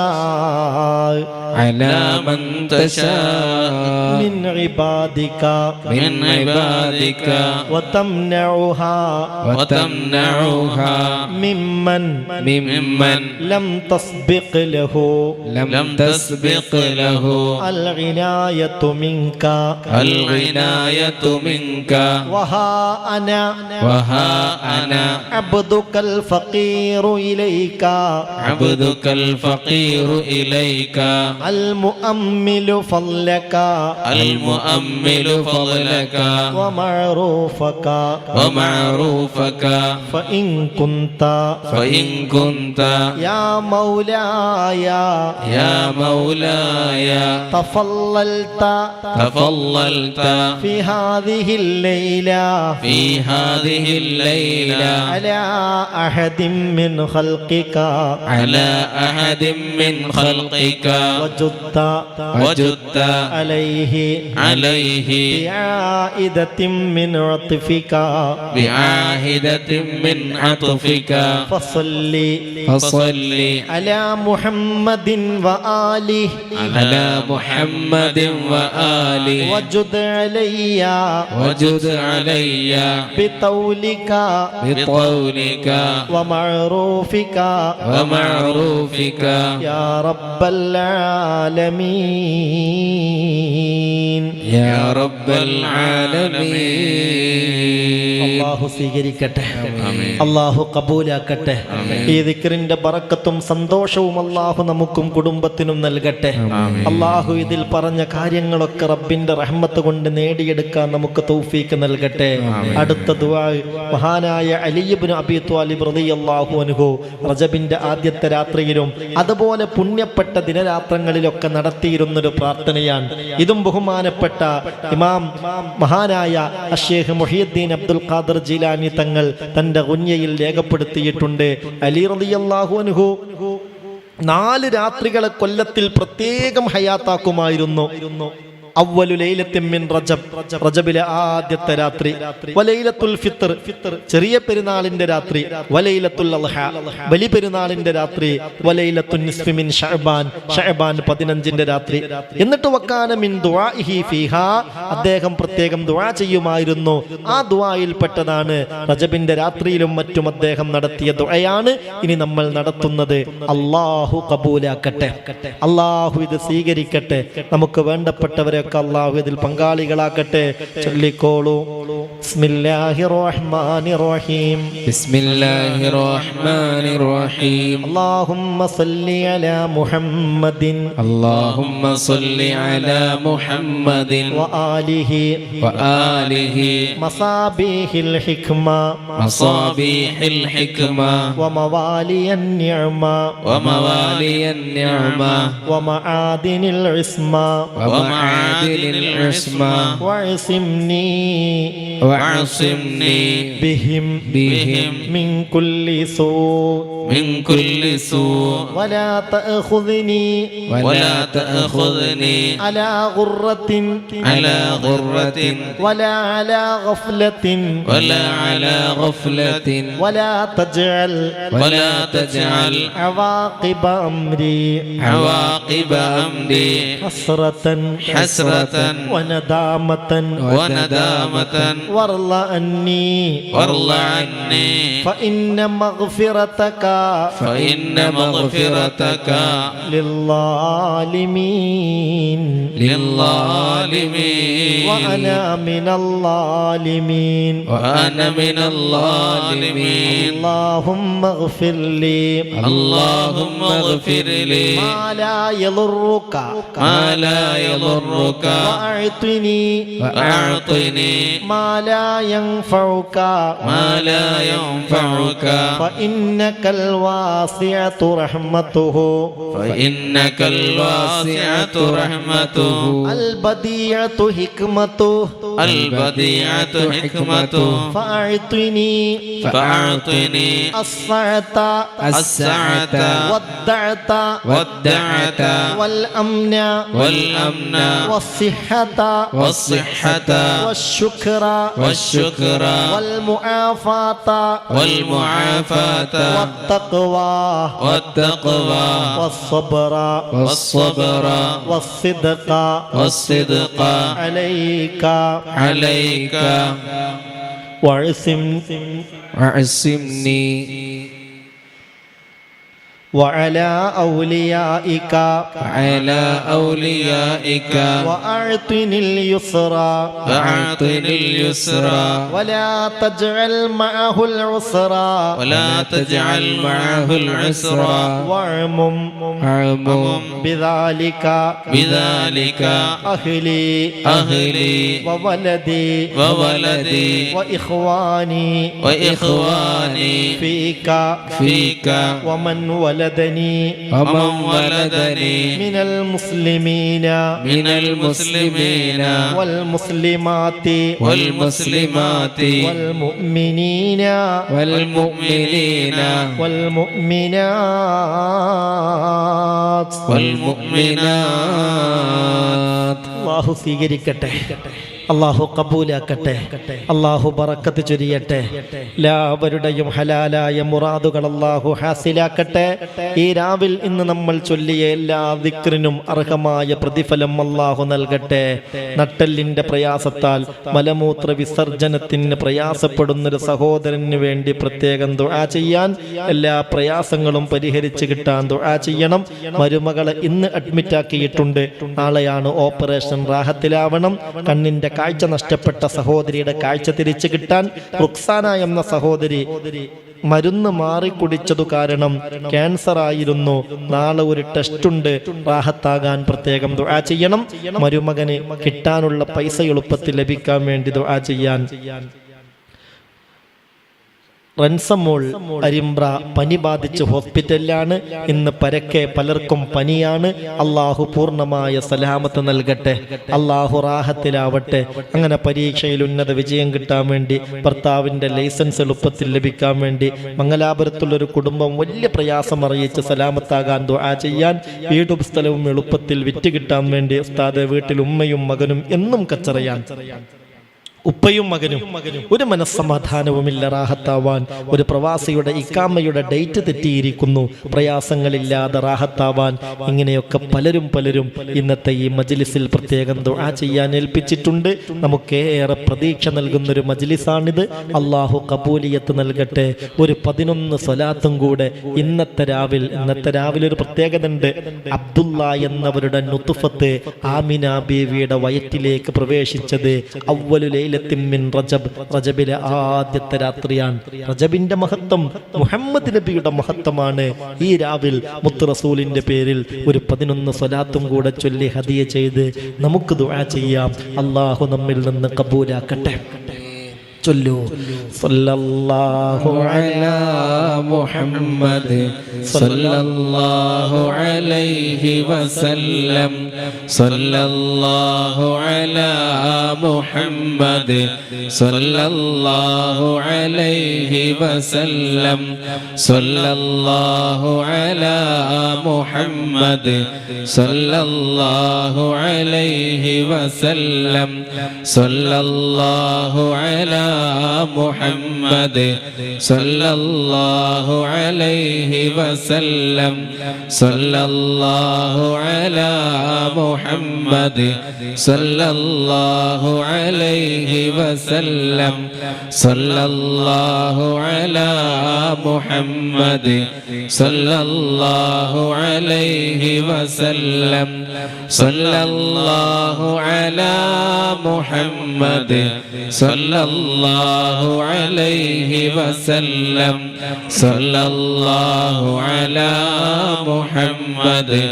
تشاء على من تشاء من عبادك وتمنعها ممن لم تسبق له العناية منك وها أنا عبدك الفقير إليك المؤمل فضلك ومعروفك فإن كنت يا مولاي تفضلت في هذه الليلة على أحد من خلقك وجدت عليه بعائدة من عطفك فصل على محمد وآله وجد علي بطولك ومعروفك يا رب العالمين അല്ലാഹു സ്വീകരിക്കട്ടെ, അല്ലാഹു കബൂലാക്കട്ടെ. ഈ ദിക്റിന്റെ ബറക്കത്തും സന്തോഷവും അല്ലാഹു നമുക്കും കുടുംബത്തിനും നൽകട്ടെ. അല്ലാഹു ഇതിൽ പറഞ്ഞ കാര്യങ്ങളൊക്കെ റബ്ബിന്റെ റഹ്മത്ത് കൊണ്ട് നേടിയെടുക്കാൻ നമുക്ക് തൗഫീക്ക് നൽകട്ടെ. അടുത്ത ദുആ മഹാനായ അലി ഇബ്നു അബീ ത്വാലിബ് റളിയല്ലാഹു അൻഹു റജബിന്റെ ആദ്യത്തെ രാത്രിയിലും അതുപോലെ പുണ്യപ്പെട്ട ദിനരാത്രങ്ങളിലൊക്കെ നടത്തിയിരുന്നൊരു പ്രാർത്ഥനയാണ്. ഇതും ബഹുമാനപ്പെട്ട ഇമാം മഹാനായ അശ്ശേഖ് മുഹ്യിദ്ദീൻ അബ്ദുൽ ഖാദിർ ജീലാനി തങ്ങൾ തന്റെ ഗുഞ്ഞയിൽ രേഖപ്പെടുത്തിയിട്ടുണ്ട്. അലി റളിയല്ലാഹു അൻഹു 4 രാത്രികളെ കൊല്ലത്തിൽ പ്രത്യേകം ഹയാത്താക്കുമായിരുന്നു. അവ്വലു ലൈലത്തിൻ മിൻ റജബിലെ ആദ്യത്തെ രാത്രി, വലൈലത്തുൽ ഫിത്ർ ചെറിയ പെരുന്നാളിന്റെ രാത്രി, വലൈലത്തുൽ അദ്ഹ വലിയ പെരുന്നാളിന്റെ രാത്രി, വലൈലത്തുൻ നിസ്ഫി മിൻ ശഅബാൻ 15ന്റെ രാത്രി. എന്നിട്ട് വക്കാന മിൻ ദുആഇഹി ഫീഹാ അദ്ദേഹം പ്രത്യേകം ദുആ ചെയ്യുമായിരുന്നു. ആ ദുആയിൽ പെട്ടതാണ് റജബിന്റെ രാത്രിയിലും മറ്റും അദ്ദേഹം നടത്തിയ ദുആയാണ് ഇനി നമ്മൾ നടത്തുന്നത്. അല്ലാഹു കബൂലാക്കട്ടെ, അല്ലാഹു ഇത് സ്വീകരിക്കട്ടെ. നമുക്ക് വേണ്ടപ്പെട്ടവരെ അല്ലാഹു ഇതിൽ പങ്കാളികളാക്കട്ടെ. ചൊല്ലിക്കോളൂ. ബിസ്മില്ലാഹിർ റഹ്മാനിർ റഹീം. അല്ലാഹുമ്മ സല്ലി അലാ മുഹമ്മദിൻ വആലിഹി മസാബീഹിൽ ഹിക്മ വമവാലിയൻ നിഅമ വമആദിനിൽ ഇസ്മ وعصمني بهم من كل سوء ولا تأخذني على غرة ولا على غفلة ولا تجعل عواقب أمري حسرة وندامة وارض عني فإن مغفرتك للظالمين وأنا من الظالمين اللهم اغفر لي ما لا يضرك وأعطني ما لا ينفعك فإنك الواسعة رحمته البديعة حكمته فأعطني السعة والدعة والأمن والصحة والشكر والمعافاة والتقوى والصبر والصدق عليك وعصمني وعلى أوليائك وأعطني اليسرى ولا تجعل معه العسرى وأعمم بذلك أهلي وولدي وإخواني فيك ومن ولدني من المسلمين والمسلمات والمؤمنين والمؤمنات അല്ലാഹു സ്വീകരിക്കട്ടെ, അല്ലാഹു കബൂലാക്കട്ടെ, അല്ലാഹു ബറക്കത്ത് ചൊരിയട്ടെ. എല്ലാവരുടെയും ഹലാലായ മുറാദുകൾ അല്ലാഹു ഹാസിലാക്കട്ടെ. ഈ രാവിൽ ഇന്ന് നമ്മൾ ചൊല്ലിയ എല്ലാ ദിക്റിനും അർഹമായ പ്രതിഫലം അല്ലാഹു നൽകട്ടെ. നട്ടെല്ലിന്റെ പ്രയാസത്താൽ മലമൂത്ര വിസർജനത്തിന് പ്രയാസപ്പെടുന്നൊരു സഹോദരന് വേണ്ടി പ്രത്യേകം ദുആ ചെയ്യാൻ, എല്ലാ പ്രയാസങ്ങളും പരിഹരിച്ച് കിട്ടാൻ ദുആ ചെയ്യണം. മരുമകളെ ഇന്ന് അഡ്മിറ്റ് ആക്കിയിട്ടുണ്ട്, നാളെയാണ് ഓപ്പറേഷൻ, റാഹത്തിലാവണം. കണ്ണിന്റെ കാഴ്ച നഷ്ടപ്പെട്ട സഹോദരിയുടെ കാഴ്ച തിരിച്ചു കിട്ടാൻ, റുക്സാന എന്ന സഹോദരി മരുന്ന് മാറിക്കുടിച്ചതു കാരണം ക്യാൻസർ ആയിരുന്നു. നാളെ ഒരു ടെസ്റ്റ് ഉണ്ട്, റാഹത്താകാൻ പ്രത്യേകം ദുആ ചെയ്യണം. മരുമകന് കിട്ടാനുള്ള പൈസ എളുപ്പത്തിൽ ലഭിക്കാൻ വേണ്ടി ദുആ ചെയ്യാൻ. റൻസമോൾ അരിമ്പ്ര പനി ബാധിച്ച് ഹോസ്പിറ്റലിലാണ്. ഇന്ന് പരക്കെ പലർക്കും പനിയാണ്. അള്ളാഹു പൂർണ്ണമായ സലാമത്ത് നൽകട്ടെ, അള്ളാഹു റാഹത്തിലാവട്ടെ. അങ്ങനെ പരീക്ഷയിൽ ഉന്നത വിജയം കിട്ടാൻ വേണ്ടി, ഭർത്താവിൻ്റെ ലൈസൻസ് എളുപ്പത്തിൽ ലഭിക്കാൻ വേണ്ടി, മംഗലാപുരത്തുള്ളൊരു കുടുംബം വലിയ പ്രയാസം അറിയിച്ച് സലാമത്താകാൻ ദുആ ചെയ്യാൻ, വീടും സ്ഥലവും എളുപ്പത്തിൽ വിറ്റ് കിട്ടാൻ വേണ്ടി ഉസ്താദ് വീട്ടിൽ ഉമ്മയും മകനും എന്നും കച്ചറയാൻ, ഉപ്പയും മകനും ഒരു മനസ്സമാധാനവുമില്ല റാഹത്താവാൻ. ഒരു പ്രവാസിയുടെ ഇക്കാമയുടെ ഡേറ്റ് തെറ്റിയിരിക്കുന്നു, പ്രയാസങ്ങളില്ലാതെ റാഹത്താവാൻ. ഇങ്ങനെയൊക്കെ പലരും ഇന്നത്തെ ഈ മജ്ലിസിൽ പ്രത്യേകം ദുആ ചെയ്യാൻ ഏൽപ്പിച്ചിട്ടുണ്ട്. നമുക്കേറെ പ്രതീക്ഷ നൽകുന്നൊരു മജ്ലിസാണിത്. അള്ളാഹു കബൂലിയത്ത് നൽകട്ടെ. ഒരു 11 സ്വലാത്തും കൂടെ ഇന്നത്തെ രാവിലെ ഒരു പ്രത്യേകത ഉണ്ട്. അബ്ദുള്ള എന്നവരുടെ നുത്ഫത്ത് ആമിന ബീവിയുടെ വയറ്റിലേക്ക് പ്രവേശിച്ചത് അവ്വലുലൈ റജബിലെ ആദ്യത്തെ രാത്രിയാണ്. റജബിന്റെ മഹത്വം, മുഹമ്മദ് നബിയുടെ മഹത്വമാണ്. ഈ രാവിൽ മുത്ത് റസൂലിന്റെ പേരിൽ ഒരു 11 സ്വലാത്തും കൂടെ ചൊല്ലി ഹദിയ ചെയ്ത് നമുക്ക് ദുആ ചെയ്യാം. അല്ലാഹു നമ്മിൽ നിന്ന് കബൂലാക്കട്ടെ. ചൊല്ലു സല്ലല്ലാഹു അലാ മുഹമ്മദ് സല്ലല്ലാഹു അലൈഹി വസല്ലം സല്ലല്ലാഹു അലാ മുഹമ്മദ് സല്ലല്ലാഹു അലൈഹി വസല്ലം സല്ലല്ലാഹു അലാ മുഹമ്മദ് സല്ലല്ലാഹു അലൈഹി വസല്ലം സല്ലല്ലാഹു അലാ മുഹമ്മദ് സല്ലല്ലാഹു അലൈഹി വസല്ലം സല്ലല്ലാഹു അലാ മുഹമ്മദ് സല്ലല്ലാഹു അലൈഹി വസല്ലം സല്ലല്ലാഹു അലാ മുഹമ്മദ് സല്ലല്ലാഹു അലൈഹി വസല്ലം സല്ലല്ലാഹു അലാ മുഹമ്മദ് സല്ലല്ലാഹു അലൈഹി വസല്ലം സല്ലല്ലാഹു അലാ മുഹമ്മദ്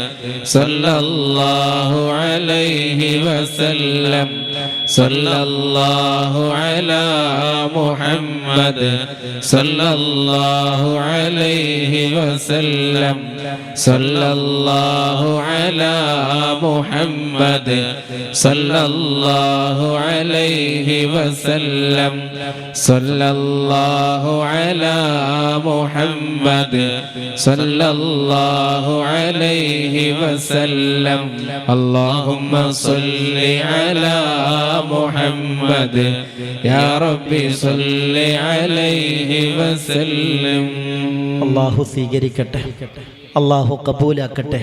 സല്ലല്ലാഹു അലൈഹി വസല്ലം സല്ലല്ലാഹു അലാ മുഹമ്മദ് സല്ലല്ലാഹു അലൈഹി വസല്ലം സല്ലല്ലാഹു അലാ മുഹമ്മദ് സല്ലല്ലാഹു അലൈഹി വസല്ലം സല്ലല്ലാഹു അലാ മുഹമ്മദ് സല്ലല്ലാഹു അലൈഹി വസല്ലം അല്ലാഹുമ്മ സ്വല്ലി അലാ മുഹമ്മദ് യാ റബ്ബി സ്വല്ലി അലൈഹി വസല്ലം. അല്ലാഹു സ്വീകരിക്കട്ടെ, അള്ളാഹു കബൂലാക്കട്ടെ.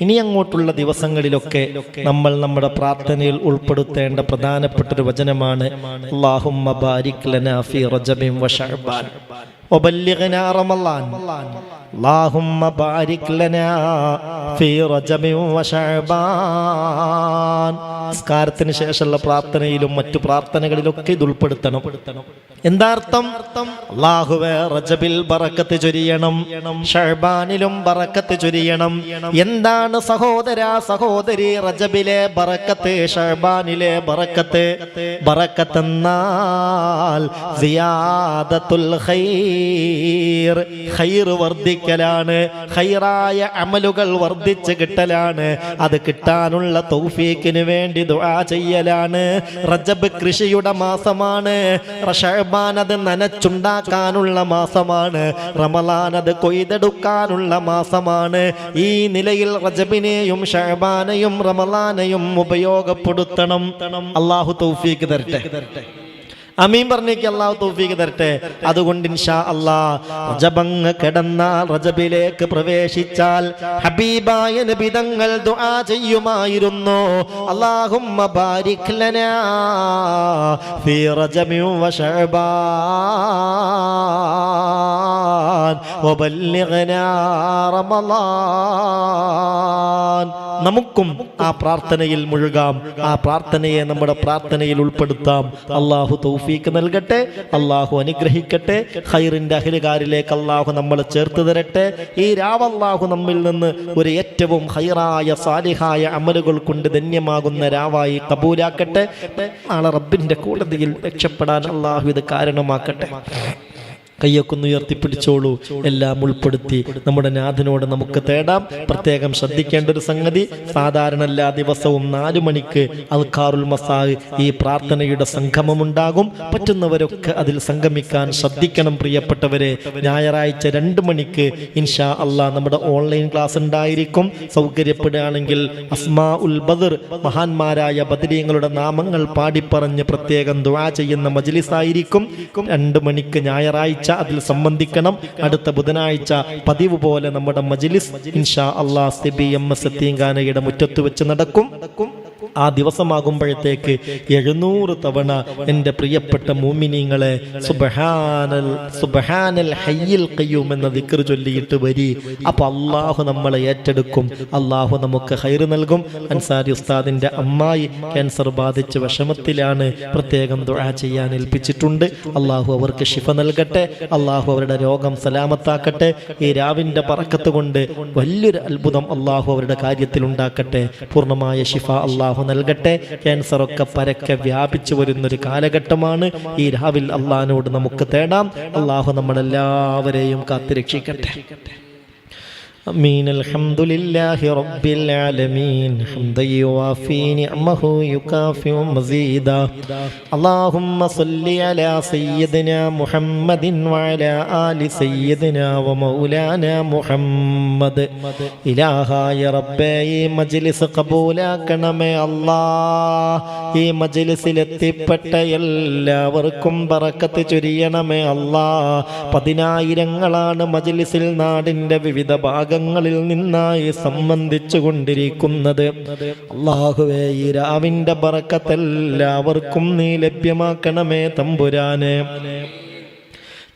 ഇനി അങ്ങോട്ടുള്ള ദിവസങ്ങളിലൊക്കെ നമ്മൾ നമ്മുടെ പ്രാർത്ഥനയിൽ ഉൾപ്പെടുത്തേണ്ട പ്രധാനപ്പെട്ട ഒരു വചനമാണ് അല്ലാഹുമ്മ ബാരിക് ലനാ ഫീ റജബിൻ വ ശഅബാൻ വബല്ലിഗ്നാ റമളാൻ. അല്ലാഹുമ്മ ബാരിക് ലനാ ഫീ റജബിൻ വ ശഅബാൻ. നമസ്കാരത്തിന് ശേഷമുള്ള പ്രാർത്ഥനയിലും മറ്റു പ്രാർത്ഥനകളിലൊക്കെ ഇത് ഉൾപ്പെടുത്തണം. എന്താ അർത്ഥം? അല്ലാഹുവേ റജബിൽ ബറക്കത്ത് ചൊരിയണം, ശഅബാനിലും ബറക്കത്ത് ചൊരിയണം. എന്താണ് സഹോദരാ സഹോദരി റജബിലെ ബറക്കത്ത്, ശഅബാനിലെ ബറക്കത്ത്? ബറക്കത്തെന്നാൽ സിയാദത്തുൽ ഖൈർ, ഖൈർ വർദ്ധിക്കലാണ്, ഖൈറായ അമലുകൾ വർദ്ധിച്ച് കിട്ടലാണ്. അത് കിട്ടാനുള്ള തൗഫീക്കിന് വേണ്ടി ദുആ ചെയ്യലാണ്. റജബ് കൃഷിയുടെ മാസമാണ്, ശഅബാൻ അത് നനച്ചുണ്ടാക്കാനുള്ള മാസമാണ്, റമളാൻ അത് കൊയ്തെടുക്കാനുള്ള മാസമാണ്. ഈ നിലയിൽ റജബിനെയും ശഅബാനെയും റമളാനെയും ഉപയോഗപ്പെടുത്തണം. അല്ലാഹു തൗഫീഖ് തരട്ടെ. അമീൻ പറഞ്ഞേക്ക് അല്ലാഹു തൗഫീഖ് തരട്ടെ. അതുകൊണ്ട് ഇൻഷാ അല്ലാഹ് റജബങ്ങ് കിടന്നാൽ റജബിലേക്ക് പ്രവേശിച്ചാൽ ഹബീബായ നബി തങ്ങൾ ദുആ ചെയ്യുമായിരുന്നു, അല്ലാഹുമ്മ ബാരിക് ലനാ ഫീ റജബിൻ വ ശഅബാൻ വബല്ലിഗ്നാ റമളാൻ. നമുക്കും ആ പ്രാർത്ഥനയിൽ മുഴുകാം, ആ പ്രാർത്ഥനയെ നമ്മുടെ പ്രാർത്ഥനയിൽ ഉൾപ്പെടുത്താം. അല്ലാഹു തൗഫീഖ് നൽകട്ടെ, അല്ലാഹു അനുഗ്രഹിക്കട്ടെ. ഖൈറിന്റെ അഹ്ലുകാരിലേക്ക് അല്ലാഹു നമ്മളെ ചേർത്ത് തരട്ടെ. ഈ രാവ് അല്ലാഹു നമ്മിൽ നിന്ന് ഒരു ഏറ്റവും ഖൈറായ സാലിഹായ അമലുകൾ കൊണ്ട് ധന്യമാകുന്ന രാവായി കബൂലാക്കട്ടെ. നാളെ റബ്ബിന്റെ കോടതിയിൽ രക്ഷപ്പെടാൻ അല്ലാഹു ഇത് കാരണമാക്കട്ടെ. കയ്യൊക്കെ ഉയർത്തിപ്പിടിച്ചോളൂ. എല്ലാം ഉൾപ്പെടുത്തി നമ്മുടെ നാഥനോട് നമുക്ക് തേടാം. പ്രത്യേകം ശ്രദ്ധിക്കേണ്ട ഒരു സംഗതി, സാധാരണ എല്ലാ ദിവസവും 4 മണിക്ക് അൽക്കാറുൽ മസാ ഈ പ്രാർത്ഥനയുടെ സംഗമമുണ്ടാകും. പറ്റുന്നവരൊക്കെ അതിൽ സംഗമിക്കാൻ ശ്രദ്ധിക്കണം പ്രിയപ്പെട്ടവരെ. ഞായറാഴ്ച 2 മണിക്ക് ഇൻഷാ അള്ളാഹ് നമ്മുടെ ഓൺലൈൻ ക്ലാസ് ഉണ്ടായിരിക്കും. സൗകര്യപ്പെടുകയാണെങ്കിൽ അസ്മാ ഉൽ ബദർ, മഹാന്മാരായ ബദരീങ്ങളുടെ നാമങ്ങൾ പാടിപ്പറഞ്ഞ് പ്രത്യേകം ദുആ ചെയ്യുന്ന മജ്ലിസായിരിക്കും. 2 മണിക്ക് ഞായറാഴ്ച അതിൽ സംബന്ധിക്കണം. അടുത്ത ബുധനാഴ്ച പതിവ് പോലെ നമ്മുടെ മജ്ലിസ് ഇൻഷാ അല്ലാഹ് CBMS യത്തീംഖാനയുടെ മുറ്റത്ത് വെച്ച് നടക്കും. ആ ദിവസമാകുമ്പോഴത്തേക്ക് 700 തവണ എൻ്റെ പ്രിയപ്പെട്ട മുഅ്മിനീങ്ങളെ സുബ്ഹാനൽ ഹയ്യിൽ ഖയ്യൂം എന്ന ദിക്ർ ചൊല്ലിയിട്ട് വരി. അപ്പോൾ അല്ലാഹു നമ്മളെ ഏറ്റെടുക്കും, അല്ലാഹു നമുക്ക് ഖൈർ നൽകും. അൻസാരി ഉസ്താദിന്റെ അമ്മായി ക്യാൻസർ ബാധിച്ച് വിഷമത്തിലാണ്, പ്രത്യേകം ദുആ ചെയ്യാൻ ഏൽപ്പിച്ചിട്ടുണ്ട്. അല്ലാഹു അവർക്ക് ശിഫ നൽകട്ടെ, അല്ലാഹു അവരുടെ രോഗം സലാമത്താക്കട്ടെ. ഈ രാവിന്റെ ബറക്കത്ത് കൊണ്ട് വലിയൊരു അത്ഭുതം അല്ലാഹു അവരുടെ കാര്യത്തിൽ ഉണ്ടാക്കട്ടെ. പൂർണ്ണമായ ശിഫ അല്ലാഹു നൽകട്ടെ. ക്യാൻസറൊക്കെ പരക്കെ വ്യാപിച്ചു വരുന്നൊരു കാലഘട്ടമാണ്. ഈ രാവിൽ അല്ലാഹുവിനോട് നമുക്ക് തേടാം. അല്ലാഹു നമ്മളെല്ലാവരെയും കാത്തുരക്ഷിക്കട്ടെ. آمين. الحمد لله رب العالمين حمدا يوافي نعمه يكافئ مزيدا. اللهم صل على سيدنا محمد وعلى آل سيدنا ومولانا محمد. إلهاയ റബ്ബേ, ഈ മജ്ലിസ് കബൂലാക്കണമേ അല്ലാഹ്. ഈ മജ്ലിസിൽ എത്തിപ്പെട്ട എല്ലാവർക്കും ബറക്കത്ത് ചൊരിയണമേ അല്ലാഹ്. 10,000ങ്ങളാണ് മജ്ലിസിൽ നാടിന്റെ വിവിധ ഭാഗങ്ങളിൽ നിന്നായി സംബന്ധിച്ചു കൊണ്ടിരിക്കുന്നത്. അല്ലാഹുവേ, ഈ രാവിന്റെ ബറക്കത്ത് എല്ലാവർക്കും നീ ലഭ്യമാക്കണമേ തമ്പുരാനെ.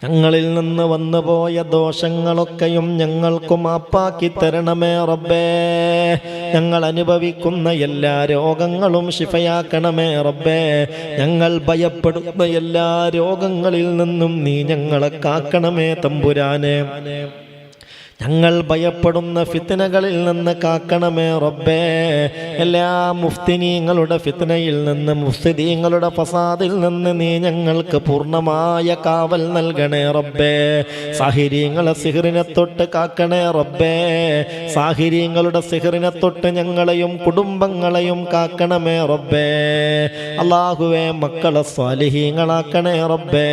ഞങ്ങളിൽ നിന്ന് വന്നുപോയ ദോഷങ്ങളൊക്കെയും ഞങ്ങൾക്ക് മാപ്പാക്കി തരണമേ റബ്ബേ. ഞങ്ങൾ അനുഭവിക്കുന്ന എല്ലാ രോഗങ്ങളും ശിഫയാക്കണമേ റബ്ബേ. ഞങ്ങൾ ഭയപ്പെടുന്ന എല്ലാ രോഗങ്ങളിൽ നിന്നും നീ ഞങ്ങളെ കാക്കണമേ തമ്പുരാനെ. ഞങ്ങൾ ഭയപ്പെടുന്ന ഫിത്നകളിൽ നിന്ന് കാക്കണമേ റബ്ബേ. എല്ലാ മുഫ്തിനീങ്ങളുടെ ഫിത്നയിൽ നിന്ന്, മുഫ്സിദീങ്ങളുടെ ഫസാദിൽ നിന്ന് നീ ഞങ്ങൾക്ക് പൂർണ്ണമായ കാവൽ നൽകണേ റബ്ബേ. സാഹിരീങ്ങളെ സിഹറിനെ തൊട്ട് കാക്കണേ റബ്ബേ. സാഹിരീങ്ങളുടെ സിഹറിനെ തൊട്ട് ഞങ്ങളെയും കുടുംബങ്ങളെയും കാക്കണമേ റബ്ബേ. അല്ലാഹുവേ, മക്കളെ സ്വാലിഹീങ്ങളാക്കണേ റബ്ബേ.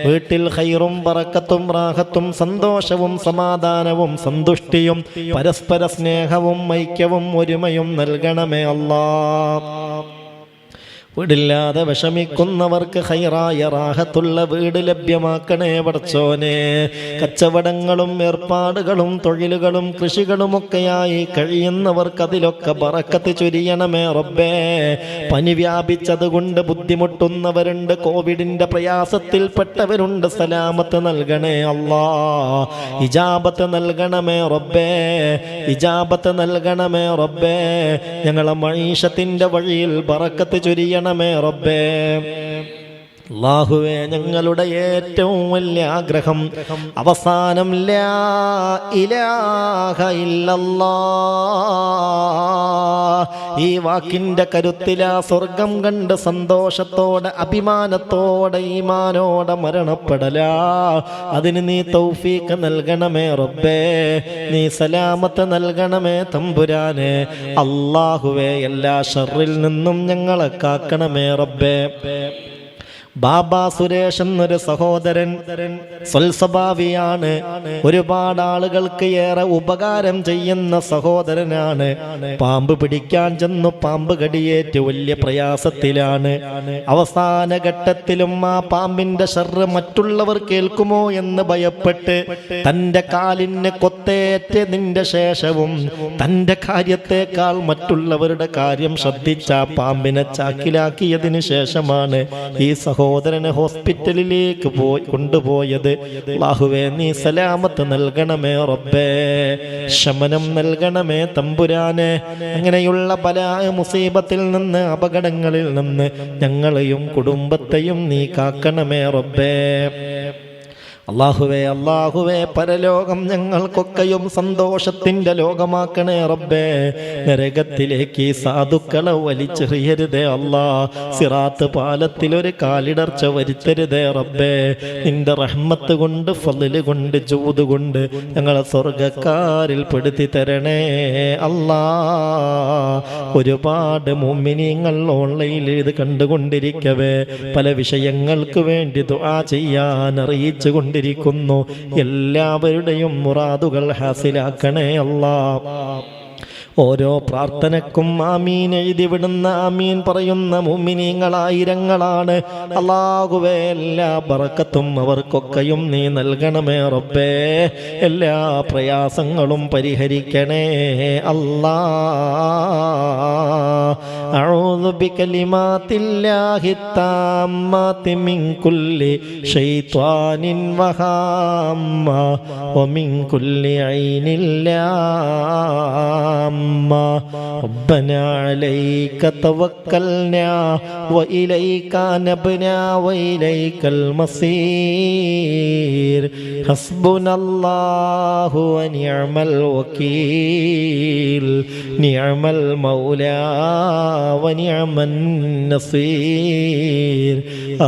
വീട്ടിൽ ഖൈറും ബറക്കത്തും റാഹത്തും സന്തോഷവും സമാധാനവും സന്തുഷ്ടിയും പരസ്പര സ്നേഹവും ഐക്യവും ഒരുമയും നൽകണമേ അല്ലാഹ്. വീടില്ലാതെ വിഷമിക്കുന്നവർക്ക് ഖൈറായ റാഹത്തുള്ള വീട് ലഭ്യമാക്കണേ പടച്ചോനെ. കച്ചവടങ്ങളും ഏർപ്പാടുകളും തൊഴിലുകളും കൃഷികളുമൊക്കെയായി കഴിയുന്നവർക്ക് അതിലൊക്കെ ബറക്കത്ത് ചൊരിയണമേ റബ്ബേ. പനി വ്യാപിച്ചതുകൊണ്ട് ബുദ്ധിമുട്ടുന്നവരുണ്ട്, കോവിഡിന്റെ പ്രയാസത്തിൽപ്പെട്ടവരുണ്ട്. സലാമത്ത് നൽകണേ അല്ലാ. ഇജാബത്ത് നൽകണമേ റബ്ബേ. ഇജാബത്ത് നൽകണമേ റബ്ബേ. ഞങ്ങളെ മഈശത്തിന്റെ വഴിയിൽ ബറക്കത്ത് ചൊരിയണം റബ്ബേ. അല്ലാഹുവേ, ഞങ്ങളുടെ ഏറ്റവും വലിയ ആഗ്രഹം അവസാനം ലാ ഇലാഹ ഇല്ലല്ലാഹ് ഈ വാക്കിന്റെ കരുത്തിലാ സ്വർഗം കണ്ട് സന്തോഷത്തോടെ അഭിമാനത്തോടെ ഈമാനോടെ മരണപ്പെടലാ. അതിന് നീ തൗഫീഖ് നൽകണമേ റബ്ബേ. നീ സലാമത്ത് നൽകണമേ തമ്പുരാനെ. അല്ലാഹുവേ, എല്ലാ ഷർറിൽ നിന്നും ഞങ്ങളെ കാക്കണമേ റബ്ബേ. ബാബ സുരേഷ് എന്നൊരു സഹോദരൻ സ്വൽസ്വഭാവിയാണ്. ഒരുപാട് ആളുകൾക്ക് ഏറെ ഉപകാരം ചെയ്യുന്ന സഹോദരനാണ്. പാമ്പ് പിടിക്കാൻ ചെന്നു പാമ്പ് കടിയേറ്റ് വലിയ പ്രയാസത്തിലാണ്. അവസാന ഘട്ടത്തിലും ആ പാമ്പിന്റെ ശർറ് മറ്റുള്ളവർ കേൾക്കുമോ എന്ന് ഭയപ്പെട്ട് തന്റെ കാലിന് കൊത്തേറ്റതിന്റെ ശേഷവും തന്റെ കാര്യത്തെക്കാൾ മറ്റുള്ളവരുടെ കാര്യം ശ്രദ്ധിച്ച പാമ്പിനെ ചാക്കിലാക്കിയതിനു ശേഷമാണ് ഈ സഹോദരനെ ഹോസ്പിറ്റലിലേക്ക് കൊണ്ടുപോയത്. അല്ലാഹുവേ, നീ സലാമത്ത് നൽകണമേ റബ്ബേ. ശമനം നൽകണമേ തമ്പുരാനെ. അങ്ങനെയുള്ള ബലാ മുസീബത്തിൽ നിന്ന്, അപകടങ്ങളിൽ നിന്ന് ഞങ്ങളെയും കുടുംബത്തെയും നീ കാക്കണമേ റബ്ബേ. അല്ലാഹുവേ, അല്ലാഹുവേ, പരലോകം ഞങ്ങൾക്കൊക്കെയും സന്തോഷത്തിന്റെ ലോകമാക്കണേ റബ്ബേ. നരകത്തിലേക്ക് ഈ സാധുക്കളെ വലിച്ചെറിയരുതേ അല്ലാ. സിറാത്ത് പാലത്തിൽ ഒരു കാലിടർച്ച വരുത്തരുതേ റബ്ബേ. നിന്റെ റഹ്മത്ത് കൊണ്ട്, ഫളില് കൊണ്ട്, ജൂദ് കൊണ്ട് ഞങ്ങളെ സ്വർഗക്കാരിൽ പെടുത്തി തരണേ അല്ലാ. ഒരുപാട് മുഅ്മിനീങ്ങൾ ഓൺലൈനിൽ ഇത് കണ്ടുകൊണ്ടിരിക്കവേ പല വിഷയങ്ങൾക്ക് വേണ്ടി ദുആ ചെയ്യാൻ അറിയിച്ചുകൊണ്ട് ിരിക്കുന്നു. എല്ലാവരുടെയും മുറാദുകൾ ഹാസിലാക്കണേ അല്ലാഹ്. ഓരോ പ്രാർത്ഥനക്കും ആമീൻ എഴുതി വിടുന്ന, ആമീൻ പറയുന്ന മുഅ്മിനീങ്ങളായിരങ്ങളാണ്. അല്ലാഹുവേ, എല്ലാ ബറക്കത്തും അവർക്കൊക്കെയും നീ നൽകണമേ റബ്ബേ. എല്ലാ പ്രയാസങ്ങളും പരിഹരിക്കണേ അല്ലാഹ്. അഊദു ബികലിമാത്തില്ലാഹി താമ്മാതി മിൻ കുല്ലി ശൈത്വാനിൻ വഹാമ്മ വമിൻ കുല്ലി ഐനിൻ ലാം. ربنا عليك توكلنا وإليك نبنا وإليك المصير. حسبنا الله ونعم الوكيل. نعم المولى ونعم النصير.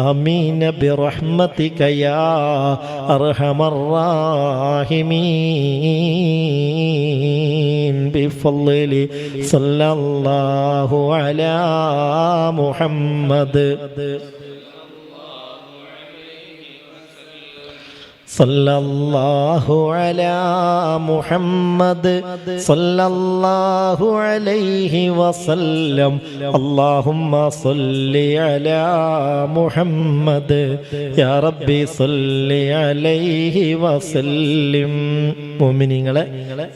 آمين برحمتك يا أرحم الراحمين. بفضل صلى الله على محمد സല്ലല്ലാഹു അലാ മുഹമ്മദ് സല്ലല്ലാഹു അലൈഹി വസല്ലം. അല്ലാഹുമ്മ സല്ലി അലാ മുഹമ്മദ് യാ റബ്ബി സല്ലി അലൈഹി വസല്ലിം. മുഅ്മിനീങ്ങളെ,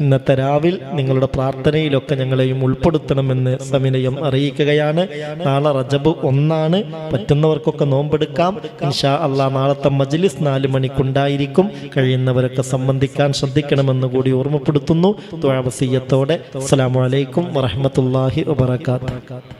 ഇന്നത്തെ രാവിൽ നിങ്ങളുടെ പ്രാർത്ഥനയിലൊക്കെ ഞങ്ങളെയും ഉൾപ്പെടുത്തണമെന്ന് സവിനയം അറിയിക്കുകയാണ്. നാളെ റജബ് 1 പറ്റുന്നവർക്കൊക്കെ നോമ്പെടുക്കാം ഇൻഷാ അല്ലാഹ്. നാളത്തെ മജ്ലിസ് 4 മണിക്കുണ്ടായിരിക്കും. കഴിയുന്നവരൊക്കെ സംബന്ധിക്കാൻ ശ്രദ്ധിക്കണമെന്ന് കൂടി ഓർമ്മപ്പെടുത്തുന്നു. ദുആ വസിയ്യത്തോടെ അസ്സലാമു അലൈക്കും വറഹ്മത്തുള്ളാഹി വബറകാതുഹു.